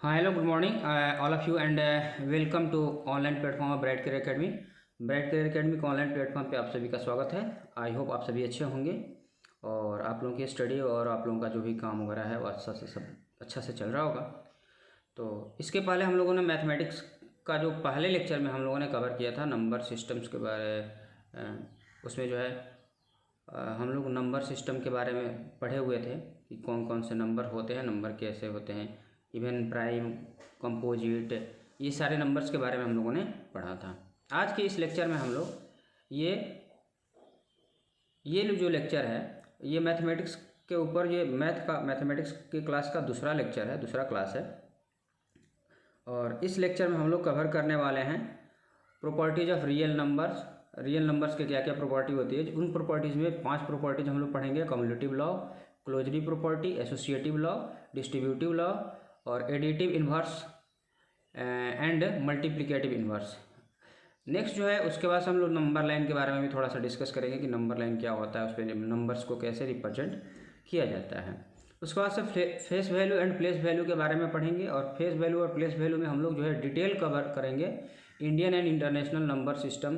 Hi, hello, good morning, all of you, and welcome to online platform of bright career academy. Bright career academy के online platform पे आप सभी का स्वागत है। आई होप आप सभी अच्छे होंगे और आप लोगों की स्टडी और आप लोगों का जो भी काम वगैरह है वो अच्छा से चल रहा होगा। तो इसके पहले हम लोगों ने मैथमेटिक्स का जो पहले लेक्चर में हम लोगों ने कवर किया था नंबर सिस्टम्स के बारे उसमें जो है हम लोग नंबर सिस्टम के बारे में पढ़े हुए थे कि कौन कौन से नंबर होते हैं, नंबर कैसे होते हैं, इवन प्राइम, कंपोजिट, ये सारे नंबर्स के बारे में हम लोगों ने पढ़ा था। आज के इस लेक्चर में हम लोग ये जो लेक्चर है ये मैथमेटिक्स के ऊपर, ये मैथमेटिक्स की क्लास का दूसरा लेक्चर है, दूसरा क्लास है। और इस लेक्चर में हम लोग कवर करने वाले हैं properties of real numbers. Real numbers के क्या क्या प्रॉपर्टी होती है, उन प्रॉपर्टीज़ में 5 प्रॉपर्टीज हम लोग पढ़ेंगे। Commutative law, closure property, associative law, distributive law और additive inverse and multiplicative inverse. Next जो है उसके बाद हम लोग नंबर लाइन के बारे में भी थोड़ा सा डिस्कस करेंगे कि नंबर लाइन क्या होता है, उस पर नंबर्स को कैसे रिप्रेजेंट किया जाता है। उसके बाद से face value and place value के बारे में पढ़ेंगे और फेस वैल्यू और प्लेस वैल्यू में हम लोग जो है डिटेल कवर करेंगे। Indian and international number system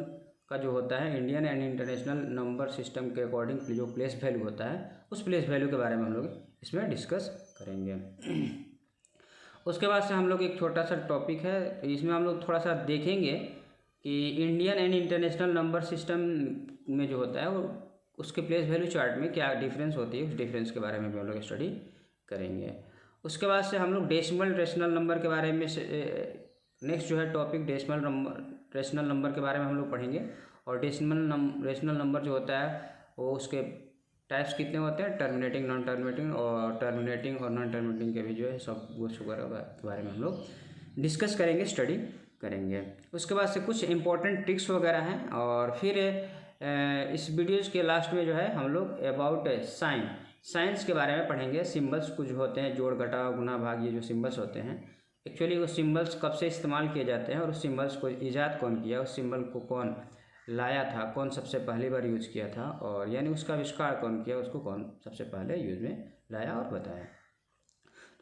का जो होता है, Indian and international number system के अकॉर्डिंग जो प्लेस वैल्यू होता है उस प्लेस वैल्यू के बारे में हम लोग इसमें डिस्कस करेंगे। उसके बाद से हम लोग एक छोटा सा टॉपिक है, इसमें हम लोग थोड़ा सा देखेंगे कि Indian and international number system में जो होता है वो उसके प्लेस वैल्यू चार्ट में क्या डिफरेंस होती है, उस डिफरेंस के बारे में भी हम लोग स्टडी करेंगे। उसके बाद से हम लोग डेसिमल रेशनल नंबर के बारे में नेक्स्ट जो है टॉपिक डेसिमल रेशनल नंबर के बारे में हम लोग पढ़ेंगे। और रेशनल नंबर जो होता है वो उसके टाइप्स कितने होते हैं, टर्मिनेटिंग, नॉन टर्मिनेटिंग, और टर्मिनेटिंग और नॉन टर्मिनेटिंग के भी जो है सब वगैरह के बारे में हम लोग डिस्कस करेंगे, स्टडी करेंगे। उसके बाद से कुछ इंपॉर्टेंट ट्रिक्स वगैरह हैं और फिर इस वीडियोज़ के लास्ट में जो है हम लोग अबाउट साइंस के बारे में पढ़ेंगे। सिंबल्स कुछ होते हैं, जोड़, घटाव, गुना, भाग, ये जो सिंबल्स होते हैं एक्चुअली वो सिंबल्स कब से इस्तेमाल किए जाते हैं और उस सिंबल्स को ईजाद कौन किया, उस सिंबल को कौन लाया था, कौन सबसे पहली बार यूज़ किया था, और यानी उसका आविष्कार कौन किया, उसको कौन सबसे पहले यूज़ में लाया और बताया।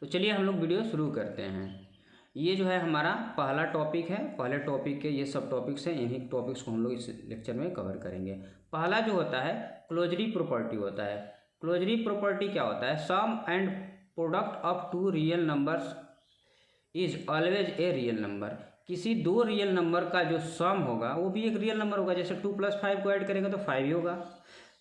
तो चलिए हम लोग वीडियो शुरू करते हैं। ये जो है हमारा पहला टॉपिक है। पहले टॉपिक के ये सब टॉपिक्स हैं, इन्हीं टॉपिक्स को हम लोग इस लेक्चर में कवर करेंगे। पहला जो होता है क्लोजरी प्रॉपर्टी होता है। क्लोजरी प्रॉपर्टी क्या होता है, sum and product of two real numbers is always a real number. किसी दो रियल नंबर का जो सम होगा वो भी एक रियल नंबर होगा। जैसे 2 + 5 को ऐड करेंगे तो 5 ही होगा,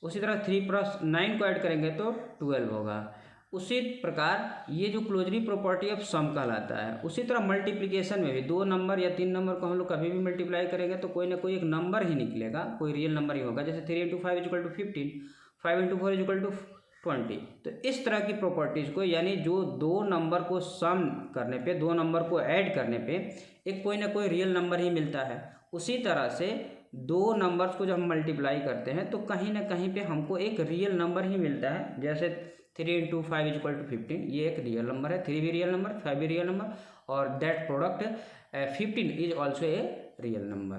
उसी तरह 3 + 9 को ऐड करेंगे तो 12 होगा। उसी प्रकार ये जो क्लोजरी प्रॉपर्टी ऑफ सम कहलाता है। उसी तरह मल्टीप्लिकेशन में भी 2 नंबर या 3 नंबर को हम लोग कभी भी मल्टीप्लाई करेंगे तो कोई ना कोई एक नंबर ही निकलेगा, कोई रियल नंबर ही होगा। जैसे 3 × 5 = 15, 5 × 4 = 20। तो इस तरह की प्रॉपर्टीज़ को, यानी जो दो नंबर को सम करने पे, दो नंबर को ऐड करने पे एक कोई ना कोई रियल नंबर ही मिलता है। उसी तरह से दो नंबर्स को जब हम मल्टीप्लाई करते हैं तो कहीं ना कहीं पे हमको एक रियल नंबर ही मिलता है। जैसे 3 × 5 = 15, ये एक रियल नंबर है, 3 भी रियल नंबर, 5 भी रियल नंबर, और that product 15 is also a real number.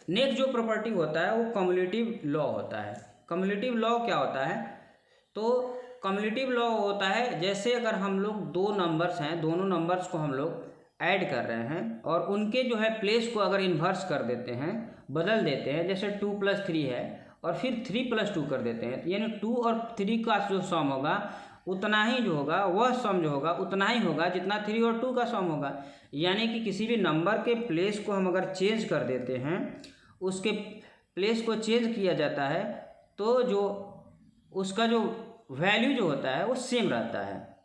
Next जो प्रॉपर्टी होता है वो कम्युलेटिव लॉ होता है। कम्युलेटिव लॉ क्या होता है, तो कम्युलेटिव लॉ होता है जैसे अगर हम लोग दो नंबर्स हैं, दोनों नंबर्स को हम लोग ऐड कर रहे हैं और उनके जो है प्लेस को अगर इन्वर्स कर देते हैं, बदल देते हैं, जैसे 2 + 3 है और फिर 3 + 2 कर देते हैं, यानी 2 और 3 का जो सम होगा उतना ही जो होगा, वह सम जो होगा उतना ही होगा जितना 3 और 2 का सम होगा। यानी कि किसी भी नंबर के प्लेस को हम अगर चेंज कर देते हैं, उसके प्लेस को चेंज किया जाता है तो जो उसका जो वैल्यू जो होता है वो सेम रहता है।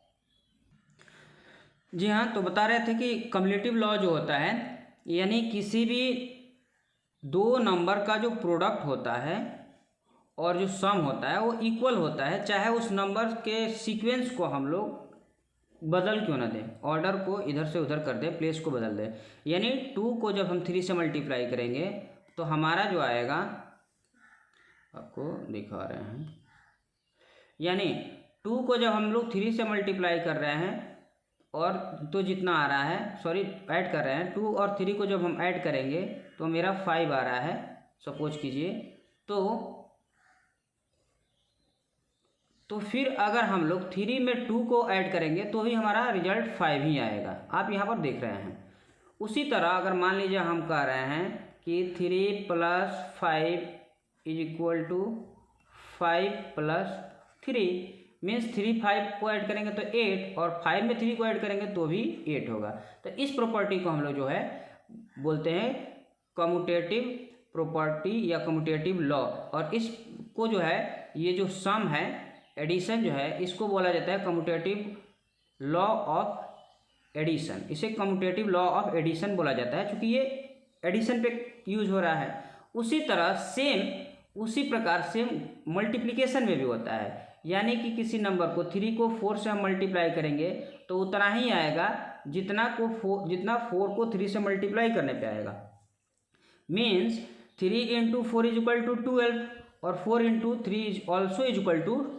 जी हाँ, तो बता रहे थे कि कम्युलेटिव लॉ जो होता है, यानी किसी भी दो नंबर का जो प्रोडक्ट होता है और जो सम होता है वो इक्वल होता है, चाहे उस नंबर के सीक्वेंस को हम लोग बदल क्यों ना दें, ऑर्डर को इधर से उधर कर दें, प्लेस को बदल दें। यानी 2 को जब हम 3 से मल्टीप्लाई करेंगे तो हमारा जो आएगा, आपको दिखा रहे हैं, यानी 2 को जब हम लोग 3 से मल्टीप्लाई कर रहे हैं और तो जितना आ रहा है, सॉरी ऐड कर रहे हैं, 2 और 3 को जब हम ऐड करेंगे तो मेरा 5 आ रहा है, सपोज कीजिए। तो तो फिर अगर हम लोग 3 में 2 को ऐड करेंगे तो भी हमारा रिजल्ट 5 ही आएगा। आप यहाँ पर देख रहे हैं। उसी तरह अगर मान लीजिए हम कह रहे हैं कि 3 + 5 = 5 + 3 मीन्स 3 5 को ऐड करेंगे तो 8 और 5 में 3 को ऐड करेंगे तो भी 8 होगा। तो इस प्रॉपर्टी को हम लोग जो है बोलते हैं कम्यूटेटिव प्रॉपर्टी या कम्यूटेटिव लॉ। और इसको जो है ये जो सम है एडिशन जो है इसको बोला जाता है कम्यूटेटिव लॉ ऑफ एडिशन। इसे कम्यूटेटिव लॉ ऑफ एडिशन बोला जाता है क्योंकि ये एडिशन पे यूज हो रहा है। उसी तरह उसी प्रकार से मल्टीप्लिकेशन में भी होता है, यानी कि किसी नंबर को 3 को 4 से हम मल्टीप्लाई करेंगे तो उतना ही आएगा जितना 4 को 3 से मल्टीप्लाई करने पे आएगा। मीन्स 3 × 4 = 12 और 4 × 3 ऑल्सो =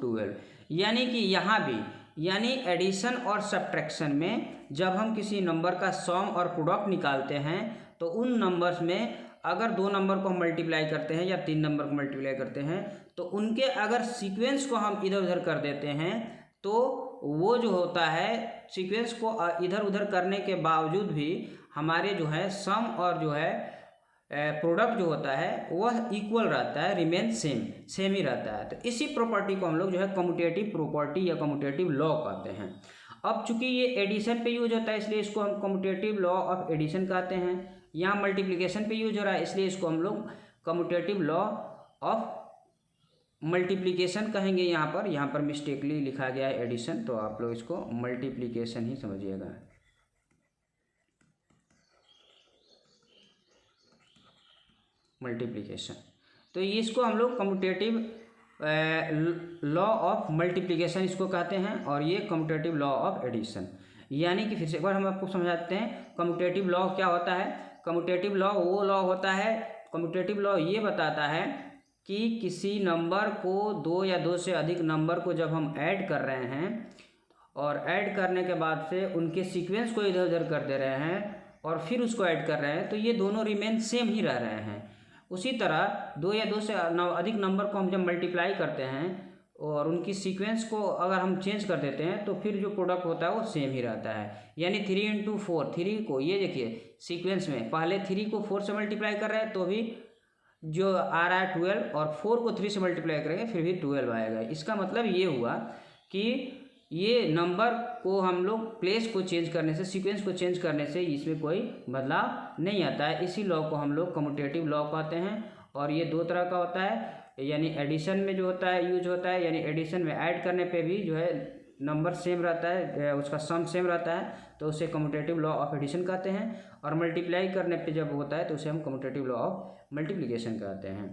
12। यानी कि यहाँ भी यानी एडिशन और सब्ट्रैक्शन में जब हम किसी नंबर का सम और प्रोडक्ट निकालते हैं तो उन नंबर्स में अगर 2 नंबर को हम मल्टीप्लाई करते हैं या 3 नंबर को मल्टीप्लाई करते हैं तो उनके अगर सीक्वेंस को हम इधर उधर कर देते हैं तो वो जो होता है सीक्वेंस को इधर उधर करने के बावजूद भी हमारे जो है सम और जो है प्रोडक्ट जो होता है वह इक्वल रहता है, रिमेन सेम ही रहता है। तो इसी प्रॉपर्टी को हम लोग जो है कम्यूटेटिव प्रॉपर्टी या कम्यूटेटिव लॉ कहते हैं। अब चूंकि ये एडिशन पे यूज होता है इसलिए इसको हम कम्यूटेटिव लॉ ऑफ एडिशन कहते हैं। यहाँ मल्टीप्लिकेशन पे यूज हो रहा है इसलिए इसको हम लोग कम्यूटेटिव लॉ ऑफ मल्टीप्लिकेशन कहेंगे। यहाँ पर मिस्टेकली लिखा गया है एडिशन, तो आप लोग इसको मल्टीप्लिकेशन ही समझिएगा। मल्टीप्लिकेशन तो इसको हम लोग कम्यूटेटिव लॉ ऑफ मल्टीप्लिकेशन इसको कहते हैं और ये कम्यूटेटिव लॉ ऑफ एडिशन। यानी कि फिर से एक बार हम आपको समझाते हैं कम्यूटेटिव लॉ क्या होता है। कम्यूटेटिव लॉ वो लॉ होता है, कम्यूटेटिव लॉ ये बताता है कि किसी नंबर को 2 या 2 से अधिक नंबर को जब हम ऐड कर रहे हैं और ऐड करने के बाद से उनके सीक्वेंस को इधर उधर कर दे रहे हैं और फिर उसको ऐड कर रहे हैं तो ये दोनों रिमेन सेम ही रह रहे हैं। उसी तरह 2 या 2 से अधिक नंबर को हम जब मल्टीप्लाई करते हैं और उनकी सीक्वेंस को अगर हम चेंज कर देते हैं तो फिर जो प्रोडक्ट होता है वो सेम ही रहता है। यानी 3 × 4 3 को ये देखिए सीक्वेंस में पहले 3 को 4 से मल्टीप्लाई कर रहे हैं तो भी जो आ रहा है 12 और 4 को 3 से मल्टीप्लाई करेंगे फिर भी 12 आएगा। इसका मतलब ये हुआ कि ये नंबर को हम लोग प्लेस को चेंज करने से सीक्वेंस को चेंज करने से इसमें कोई बदलाव नहीं आता है। इसी लॉ को हम लोग कम्यूटेटिव लॉ कहते हैं और ये 2 तरह का होता है। यानी एडिशन में जो होता है यूज होता है, यानी एडिशन में ऐड करने पे भी जो है नंबर सेम रहता है, उसका सम सेम रहता है तो उसे कम्यूटेटिव लॉ ऑफ एडिशन कहते हैं। और मल्टीप्लाई करने पे जब होता है तो उसे हम कम्यूटेटिव लॉ ऑफ मल्टीप्लिकेशन कहते हैं।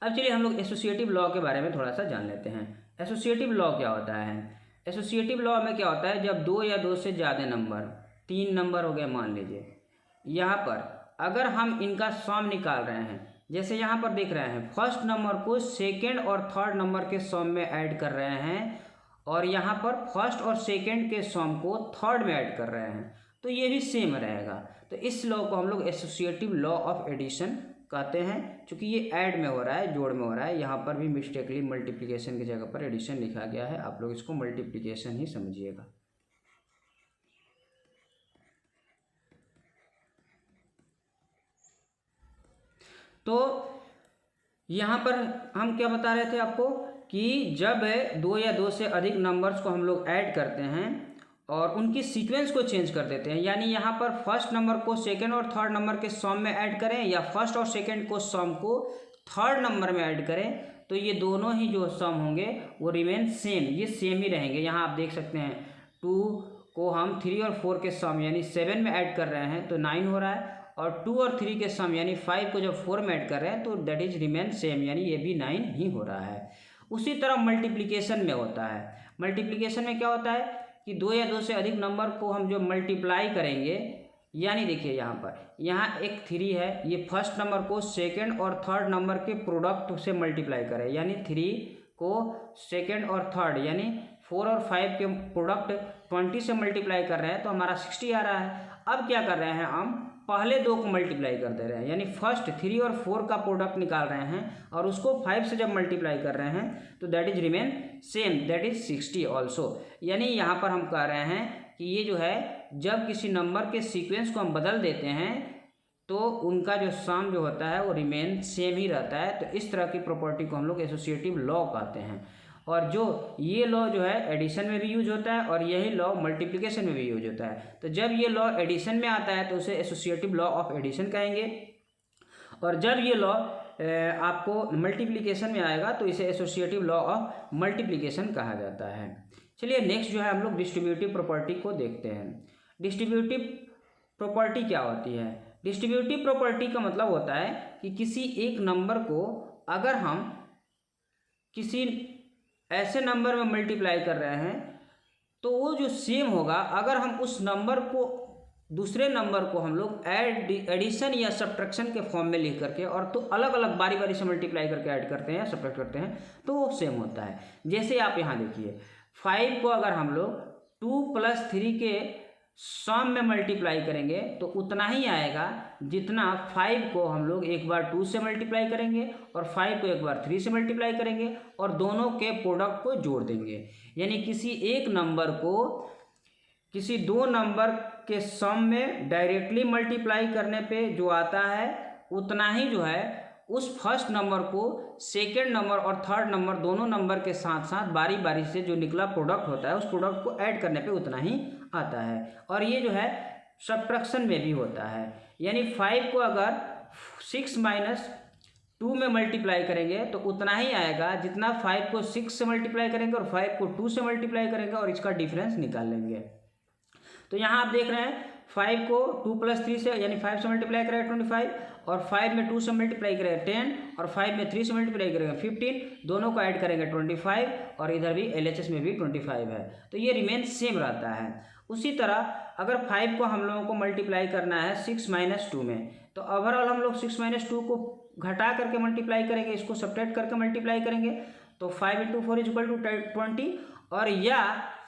अब चलिए हम लोग एसोसिएटिव लॉ के बारे में थोड़ा सा जान लेते हैं। एसोसिएटिव लॉ क्या होता है। एसोसिएटिव लॉ में क्या होता है जब 2 या 2 से ज़्यादा नंबर 3 नंबर हो गए मान लीजिए, यहाँ पर अगर हम इनका सम निकाल रहे हैं, जैसे यहाँ पर देख रहे हैं फर्स्ट नंबर को सेकंड और थर्ड नंबर के सम में ऐड कर रहे हैं और यहाँ पर फर्स्ट और सेकंड के सम को थर्ड में ऐड कर रहे हैं तो ये भी सेम रहेगा। तो इस लॉ को हम लोग एसोसिएटिव लॉ ऑफ एडिशन कहते हैं क्योंकि ये ऐड में हो रहा है, जोड़ में हो रहा है। यहाँ पर भी मिस्टेकली मल्टीप्लिकेशन की जगह पर एडिशन लिखा गया है, आप लोग इसको मल्टीप्लिकेशन ही समझिएगा। तो यहाँ पर हम क्या बता रहे थे आपको कि जब 2 या 2 से अधिक नंबर्स को हम लोग ऐड करते हैं और उनकी सीक्वेंस को चेंज कर देते हैं, यानी यहाँ पर फर्स्ट नंबर को सेकंड और थर्ड नंबर के सम में ऐड करें या फर्स्ट और सेकंड को सम को थर्ड नंबर में ऐड करें तो ये दोनों ही जो सम होंगे वो रिमेन सेम, ये सेम ही रहेंगे। यहाँ आप देख सकते हैं 2 को हम 3 और 4 के सम यानी 7 में ऐड कर रहे हैं तो 9 हो रहा है और 2 और 3 के सम यानी 5 को जब 4 में ऐड कर रहे हैं तो दैट इज रिमेन सेम, यानी ये भी 9 ही हो रहा है। उसी तरह मल्टीप्लिकेशन में होता है। मल्टीप्लिकेशन में क्या होता है कि 2 या 2 से अधिक नंबर को हम जो मल्टीप्लाई करेंगे, यानी देखिए यहाँ एक 3 है, ये फर्स्ट नंबर को सेकंड और थर्ड नंबर के प्रोडक्ट से मल्टीप्लाई करें, यानी 3 को सेकंड और थर्ड यानी 4 और 5 के प्रोडक्ट 20 से मल्टीप्लाई कर रहे हैं तो हमारा 60 आ रहा है। अब क्या कर रहे हैं, हम पहले दो को मल्टीप्लाई कर दे रहे हैं, यानी फर्स्ट 3 और 4 का प्रोडक्ट निकाल रहे हैं और उसको 5 से जब मल्टीप्लाई कर रहे हैं तो that is remain same, that is 60 also. यानी यहाँ पर हम कह रहे हैं कि ये जो है जब किसी नंबर के सीक्वेंस को हम बदल देते हैं तो उनका जो सम जो होता है वो रिमेन सेम ही रहता है। तो इस तरह की प्रॉपर्टी को हम लोग एसोसिएटिव लॉ कहते हैं। और जो ये लॉ जो है एडिशन में भी यूज होता है और यही लॉ मल्टीप्लिकेशन में भी यूज होता है। तो जब ये लॉ एडिशन में आता है तो उसे एसोसिएटिव लॉ ऑफ एडिशन कहेंगे, और जब ये लॉ आपको मल्टीप्लिकेशन में आएगा तो इसे एसोसिएटिव लॉ ऑफ मल्टीप्लिकेशन कहा जाता है। चलिए नेक्स्ट जो है हम लोग डिस्ट्रीब्यूटिव प्रॉपर्टी को देखते हैं। डिस्ट्रीब्यूटिव प्रॉपर्टी क्या होती है? डिस्ट्रीब्यूटिव प्रॉपर्टी का मतलब होता है कि किसी एक नंबर को अगर हम किसी ऐसे नंबर में मल्टीप्लाई कर रहे हैं तो वो जो सेम होगा अगर हम उस नंबर को दूसरे नंबर को हम लोग एडिशन या सब्ट्रैक्शन के फॉर्म में लिख करके और तो अलग अलग बारी बारी से मल्टीप्लाई करके ऐड करते हैं या सब्ट्रैक्ट करते हैं तो वो सेम होता है। जैसे आप यहाँ देखिए 5 को अगर हम लोग 2 + 3 के सम में मल्टीप्लाई करेंगे तो उतना ही आएगा जितना 5 को हम लोग एक बार 2 से मल्टीप्लाई करेंगे और 5 को एक बार 3 से मल्टीप्लाई करेंगे और दोनों के प्रोडक्ट को जोड़ देंगे। यानी किसी एक नंबर को किसी दो नंबर के सम में डायरेक्टली मल्टीप्लाई करने पे जो आता है उतना ही जो है उस फर्स्ट नंबर को सेकेंड नंबर और थर्ड नंबर दोनों नंबर के साथ साथ बारी बारी से जो निकला प्रोडक्ट होता है उस प्रोडक्ट को ऐड करने पे उतना ही आता है। और ये जो है सब्ट्रैक्शन में भी होता है, यानी 5 को अगर 6 - 2 में मल्टीप्लाई करेंगे तो उतना ही आएगा जितना 5 को 6 से मल्टीप्लाई करेंगे और 5 को 2 से मल्टीप्लाई करेंगे और इसका डिफरेंस निकाल लेंगे। तो यहाँ आप देख रहे हैं 5 को 2 + 3 से यानी 5 से मल्टीप्लाई करेगा 25 और 5 में 2 से मल्टीप्लाई करेगा 10 और 5 में 3 से मल्टीप्लाई करेगा 15, दोनों को ऐड करेंगे 25 और इधर भी LHS में भी 25 है तो ये रिमेन सेम रहता है। उसी तरह अगर 5 को हम लोगों को मल्टीप्लाई करना है 6 - 2 में तो ओवरऑल हम लोग 6 - 2 को घटा करके मल्टीप्लाई करेंगे, इसको सब्ट्रैक्ट करके मल्टीप्लाई करेंगे तो 5 × 4 = 20 और या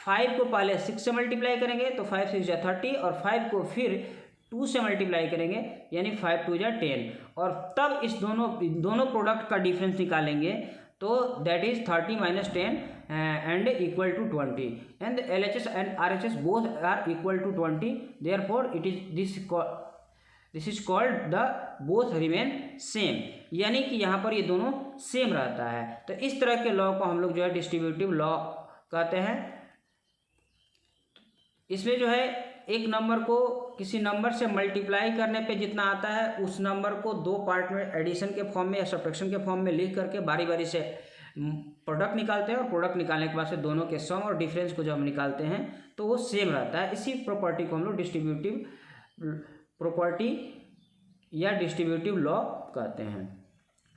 5 को पहले 6 से मल्टीप्लाई करेंगे तो 5 × 6 = 30 और 5 को फिर 2 से मल्टीप्लाई करेंगे यानी 5 × 2 = 10 और तब इस दोनों प्रोडक्ट का डिफरेंस निकालेंगे तो that is 30 - 10 and equal to 20 and LHS and RHS both are equal to 20, therefore it is this is called the both remain same, यानी कि यहाँ पर ये दोनों सेम रहता है। तो इस तरह के लॉ को हम लोग जो है डिस्ट्रीब्यूटिव लॉ कहते हैं। इसमें जो है एक नंबर को किसी नंबर से मल्टीप्लाई करने पे जितना आता है उस नंबर को दो पार्ट में एडिशन के फॉर्म में या सब्ट्रैक्शन के फॉर्म में लिख करके बारी बारी से प्रोडक्ट निकालते हैं और प्रोडक्ट निकालने के बाद से दोनों के सम और डिफरेंस को जब हम निकालते हैं तो वो सेम रहता है। इसी प्रॉपर्टी को हम लोग डिस्ट्रीब्यूटिव प्रॉपर्टी या डिस्ट्रीब्यूटिव लॉ कहते हैं।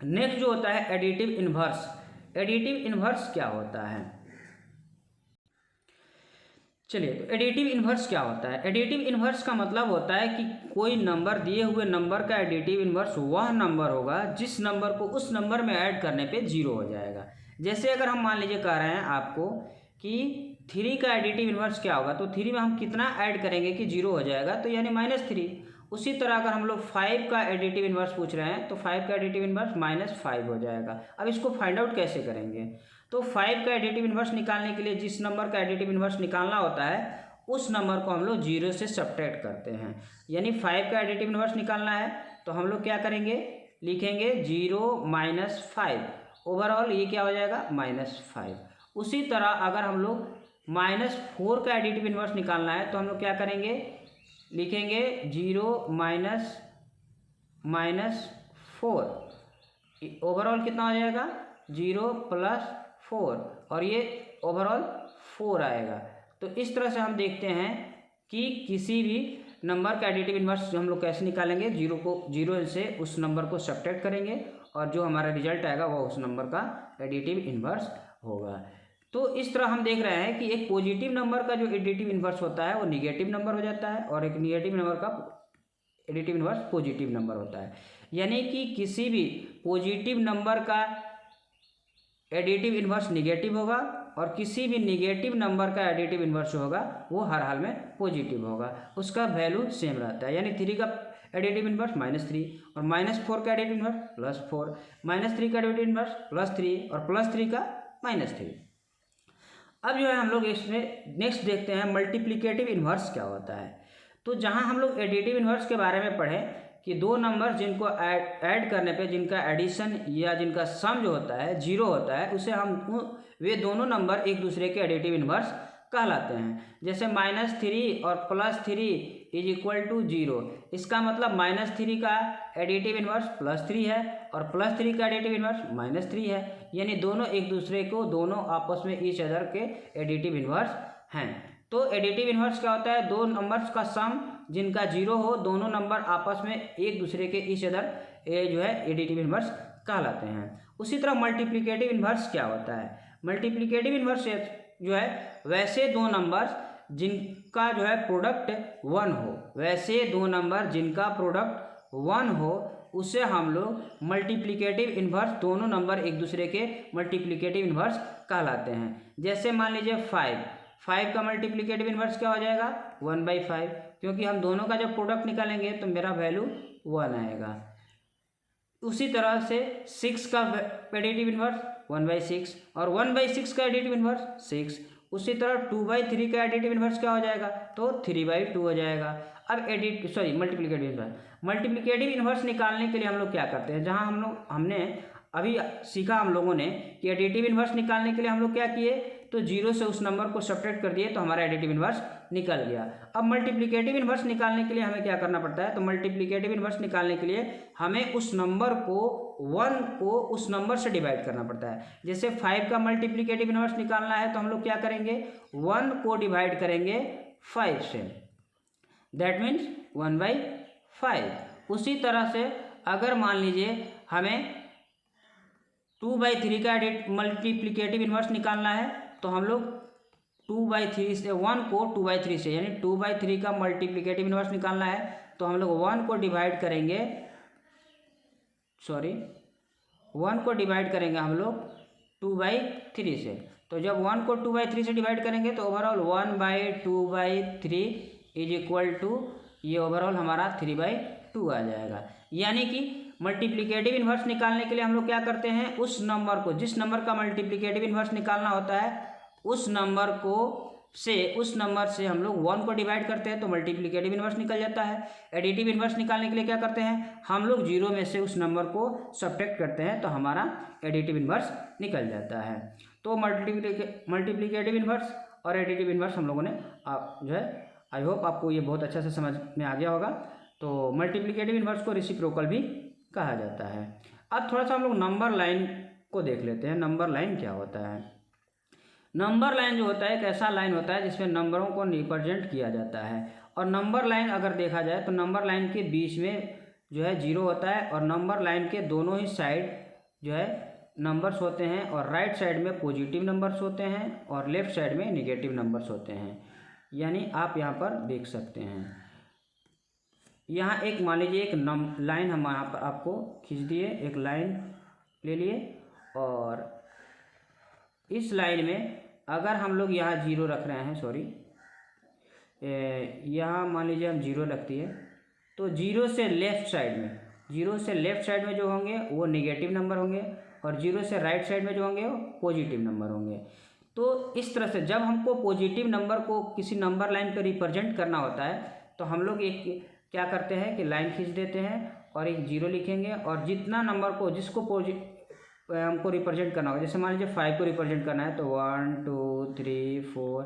नेक्स्ट जो होता है एडिटिव इन्वर्स। एडिटिव इन्वर्स क्या होता है? चलिए तो एडिटिव इन्वर्स क्या होता है? एडिटिव इन्वर्स का मतलब होता है कि कोई नंबर दिए हुए नंबर का एडिटिव इन्वर्स वह नंबर होगा जिस नंबर को उस नंबर में ऐड करने पे 0 हो जाएगा। जैसे अगर हम मान लीजिए कह रहे हैं आपको कि 3 का एडिटिव इन्वर्स क्या होगा तो 3 में हम कितना ऐड करेंगे कि 0 हो जाएगा तो यानी -3। उसी तरह अगर हम लोग 5 का एडिटिव इन्वर्स पूछ रहे हैं तो 5 का एडिटिव इन्वर्स -5 हो जाएगा। अब इसको फाइंड आउट कैसे करेंगे? तो 5 का एडिटिव इन्वर्स निकालने के लिए जिस नंबर का एडिटिव इन्वर्स निकालना होता है उस नंबर को हम लोग 0 से सब्ट्रैक्ट करते हैं। यानी 5 का एडिटिव इन्वर्स निकालना है तो हम लोग क्या करेंगे, लिखेंगे 0 - 5, ओवरऑल ये क्या हो जाएगा -5। उसी तरह अगर हम लोग -4 का एडिटिव इन्वर्स निकालना है तो हम लोग क्या करेंगे, लिखेंगे 0 - 4, ओवरऑल कितना हो जाएगा 0 + 4 और ये ओवरऑल 4 आएगा। तो इस तरह से हम देखते हैं कि किसी भी नंबर का एडिटिव इन्वर्स हम लोग कैसे निकालेंगे, 0 से उस नंबर को सब्ट्रैक्ट करेंगे और जो हमारा रिजल्ट आएगा वो उस नंबर का एडिटिव इन्वर्स होगा। तो इस तरह हम देख रहे हैं कि एक पॉजिटिव नंबर का जो एडिटिव इन्वर्स होता है वो निगेटिव नंबर हो जाता है और एक निगेटिव नंबर का एडिटिव इन्वर्स पॉजिटिव नंबर होता है। यानी कि किसी भी पॉजिटिव नंबर का एडिटिव इन्वर्स निगेटिव होगा और किसी भी निगेटिव नंबर का एडिटिव इन्वर्स होगा वो हर हाल में पॉजिटिव होगा, उसका वैल्यू सेम रहता है। यानी 3 का एडिटिव इन्वर्स -3 और -4 का एडिटिव इन्वर्स +4, -3 का एडिटिव इन्वर्स +3 और +3 का -3। अब जो है हम लोग इसमें नेक्स्ट देखते हैं मल्टीप्लिकेटिव इन्वर्स क्या होता है। तो जहाँ हम लोग एडिटिव इन्वर्स के बारे में पढ़े कि दो नंबर जिनको ऐड करने पे जिनका एडिशन या जिनका सम जो होता है 0 होता है, उसे हम वे दोनों नंबर एक दूसरे के एडिटिव इन्वर्स कहलाते हैं। जैसे -3 और +3 = 0, इसका मतलब -3 का एडिटिव इन्वर्स +3 है और +3 का एडिटिव इन्वर्स -3 है। यानी दोनों एक दूसरे को दोनों आपस में ईच अदर के एडिटिव इन्वर्स हैं। तो एडिटिव इन्वर्स क्या होता है? दो नंबर्स का सम जिनका 0 हो, दोनों नंबर आपस में एक दूसरे के ईच अदर जो है एडिटिव इन्वर्स कहलाते हैं। उसी तरह मल्टीप्लिकेटिव इन्वर्स क्या होता है? मल्टीप्लिकेटिव इन्वर्स जो है वैसे दो नंबर जिनका जो है प्रोडक्ट 1 हो, वैसे दो नंबर जिनका प्रोडक्ट 1 हो, उसे हम लोग मल्टीप्लिकेटिव इन्वर्स, दोनों नंबर एक दूसरे के मल्टीप्लिकेटिव इन्वर्स कहलाते हैं। जैसे मान लीजिए 5 का मल्टीप्लिकेटिव इन्वर्स क्या हो जाएगा? 1/5, क्योंकि हम दोनों का जब प्रोडक्ट निकालेंगे तो मेरा वैल्यू 1 आएगा। उसी तरह से 6 का एडिटिव इन्वर्स 1/6 और 1/6 का एडिटिव इन्वर्स 6। उसी तरह 2/3 का एडिटिव इन्वर्स क्या हो जाएगा? तो 3/2 हो जाएगा। अब मल्टीप्लिकेटिव इन्वर्स निकालने के लिए हम लोग क्या करते हैं? जहाँ हमने अभी सीखा हम लोगों ने कि एडिटिव इन्वर्स निकालने के लिए हम लोग क्या किए, तो 0 से उस नंबर को सब्ट्रैक्ट कर दिए तो हमारा एडिटिव इन्वर्स निकल गया। अब मल्टीप्लिकेटिव इन्वर्स निकालने के लिए हमें क्या करना पड़ता है? तो मल्टीप्लिकेटिव इन्वर्स निकालने के लिए हमें उस नंबर को 1 को उस नंबर से डिवाइड करना पड़ता है। जैसे 5 का मल्टीप्लिकेटिव इन्वर्स निकालना है तो हम लोग क्या करेंगे? 1 को डिवाइड करेंगे 5 से, दैट मीन्स 1/5। उसी तरह से अगर मान लीजिए हमें 2/3 का मल्टीप्लिकेटिव इन्वर्स निकालना है तो हम लोग 2/3 से 1 को 2/3 से, यानी 2/3 का मल्टीप्लिकेटिव इन्वर्स निकालना है तो हम लोग 1 को डिवाइड करेंगे हम लोग 2/3 से। तो जब 1 को 2/3 से डिवाइड करेंगे तो ओवरऑल 1/2/3 = ये ओवरऑल हमारा 3/2 आ जाएगा। यानी कि मल्टीप्लिकेटिव इन्वर्स निकालने के लिए हम लोग क्या करते हैं? उस नंबर को, जिस नंबर का मल्टीप्लिकेटिव इन्वर्स निकालना होता है, उस नंबर से हम लोग 1 को डिवाइड करते हैं तो मल्टीप्लिकेटिव इन्वर्स निकल जाता है। एडिटिव इन्वर्स निकालने के लिए क्या करते हैं? हम लोग 0 में से उस नंबर को सब्ट्रैक्ट करते हैं तो हमारा एडिटिव इन्वर्स निकल जाता है। तो मल्टीप्लिकेटिव इन्वर्स और एडिटिव इन्वर्स हम लोगों ने जो है, आई होप आपको ये बहुत अच्छा से समझ में आ गया होगा। तो मल्टीप्लिकेटिव इन्वर्स को रेसिप्रोकल भी कहा जाता है। अब थोड़ा सा हम लोग नंबर लाइन को देख लेते हैं। नंबर लाइन क्या होता है? नंबर लाइन जो होता है एक ऐसा लाइन होता है जिसमें नंबरों को रिप्रेजेंट किया जाता है। और नंबर लाइन अगर देखा जाए तो नंबर लाइन के बीच में जो है 0 होता है और नंबर लाइन के दोनों ही साइड जो है नंबर्स होते हैं, और राइट साइड में पॉजिटिव नंबर्स होते हैं और लेफ्ट साइड में निगेटिव नंबर्स होते हैं। यानी आप यहाँ पर देख सकते हैं, यहाँ एक मान लीजिए एक लाइन हम यहाँ पर आपको खींच दिए, एक लाइन ले लिए और इस लाइन में अगर हम लोग यहाँ 0 रख रहे हैं, यहाँ मान लीजिए हम 0 रखती है तो 0 से लेफ्ट साइड में जो होंगे वो निगेटिव नंबर होंगे और 0 से राइट साइड में जो होंगे वो पॉजिटिव नंबर होंगे। तो इस तरह से जब हमको पॉजिटिव नंबर को किसी नंबर लाइन पर रिप्रेजेंट करना होता है तो हम लोग एक क्या करते हैं कि लाइन खींच देते हैं और एक 0 लिखेंगे और जितना नंबर को जिसको हमको रिप्रेजेंट करना होगा, जैसे मान लीजिए 5 को रिप्रेजेंट करना है तो 1 2 3 4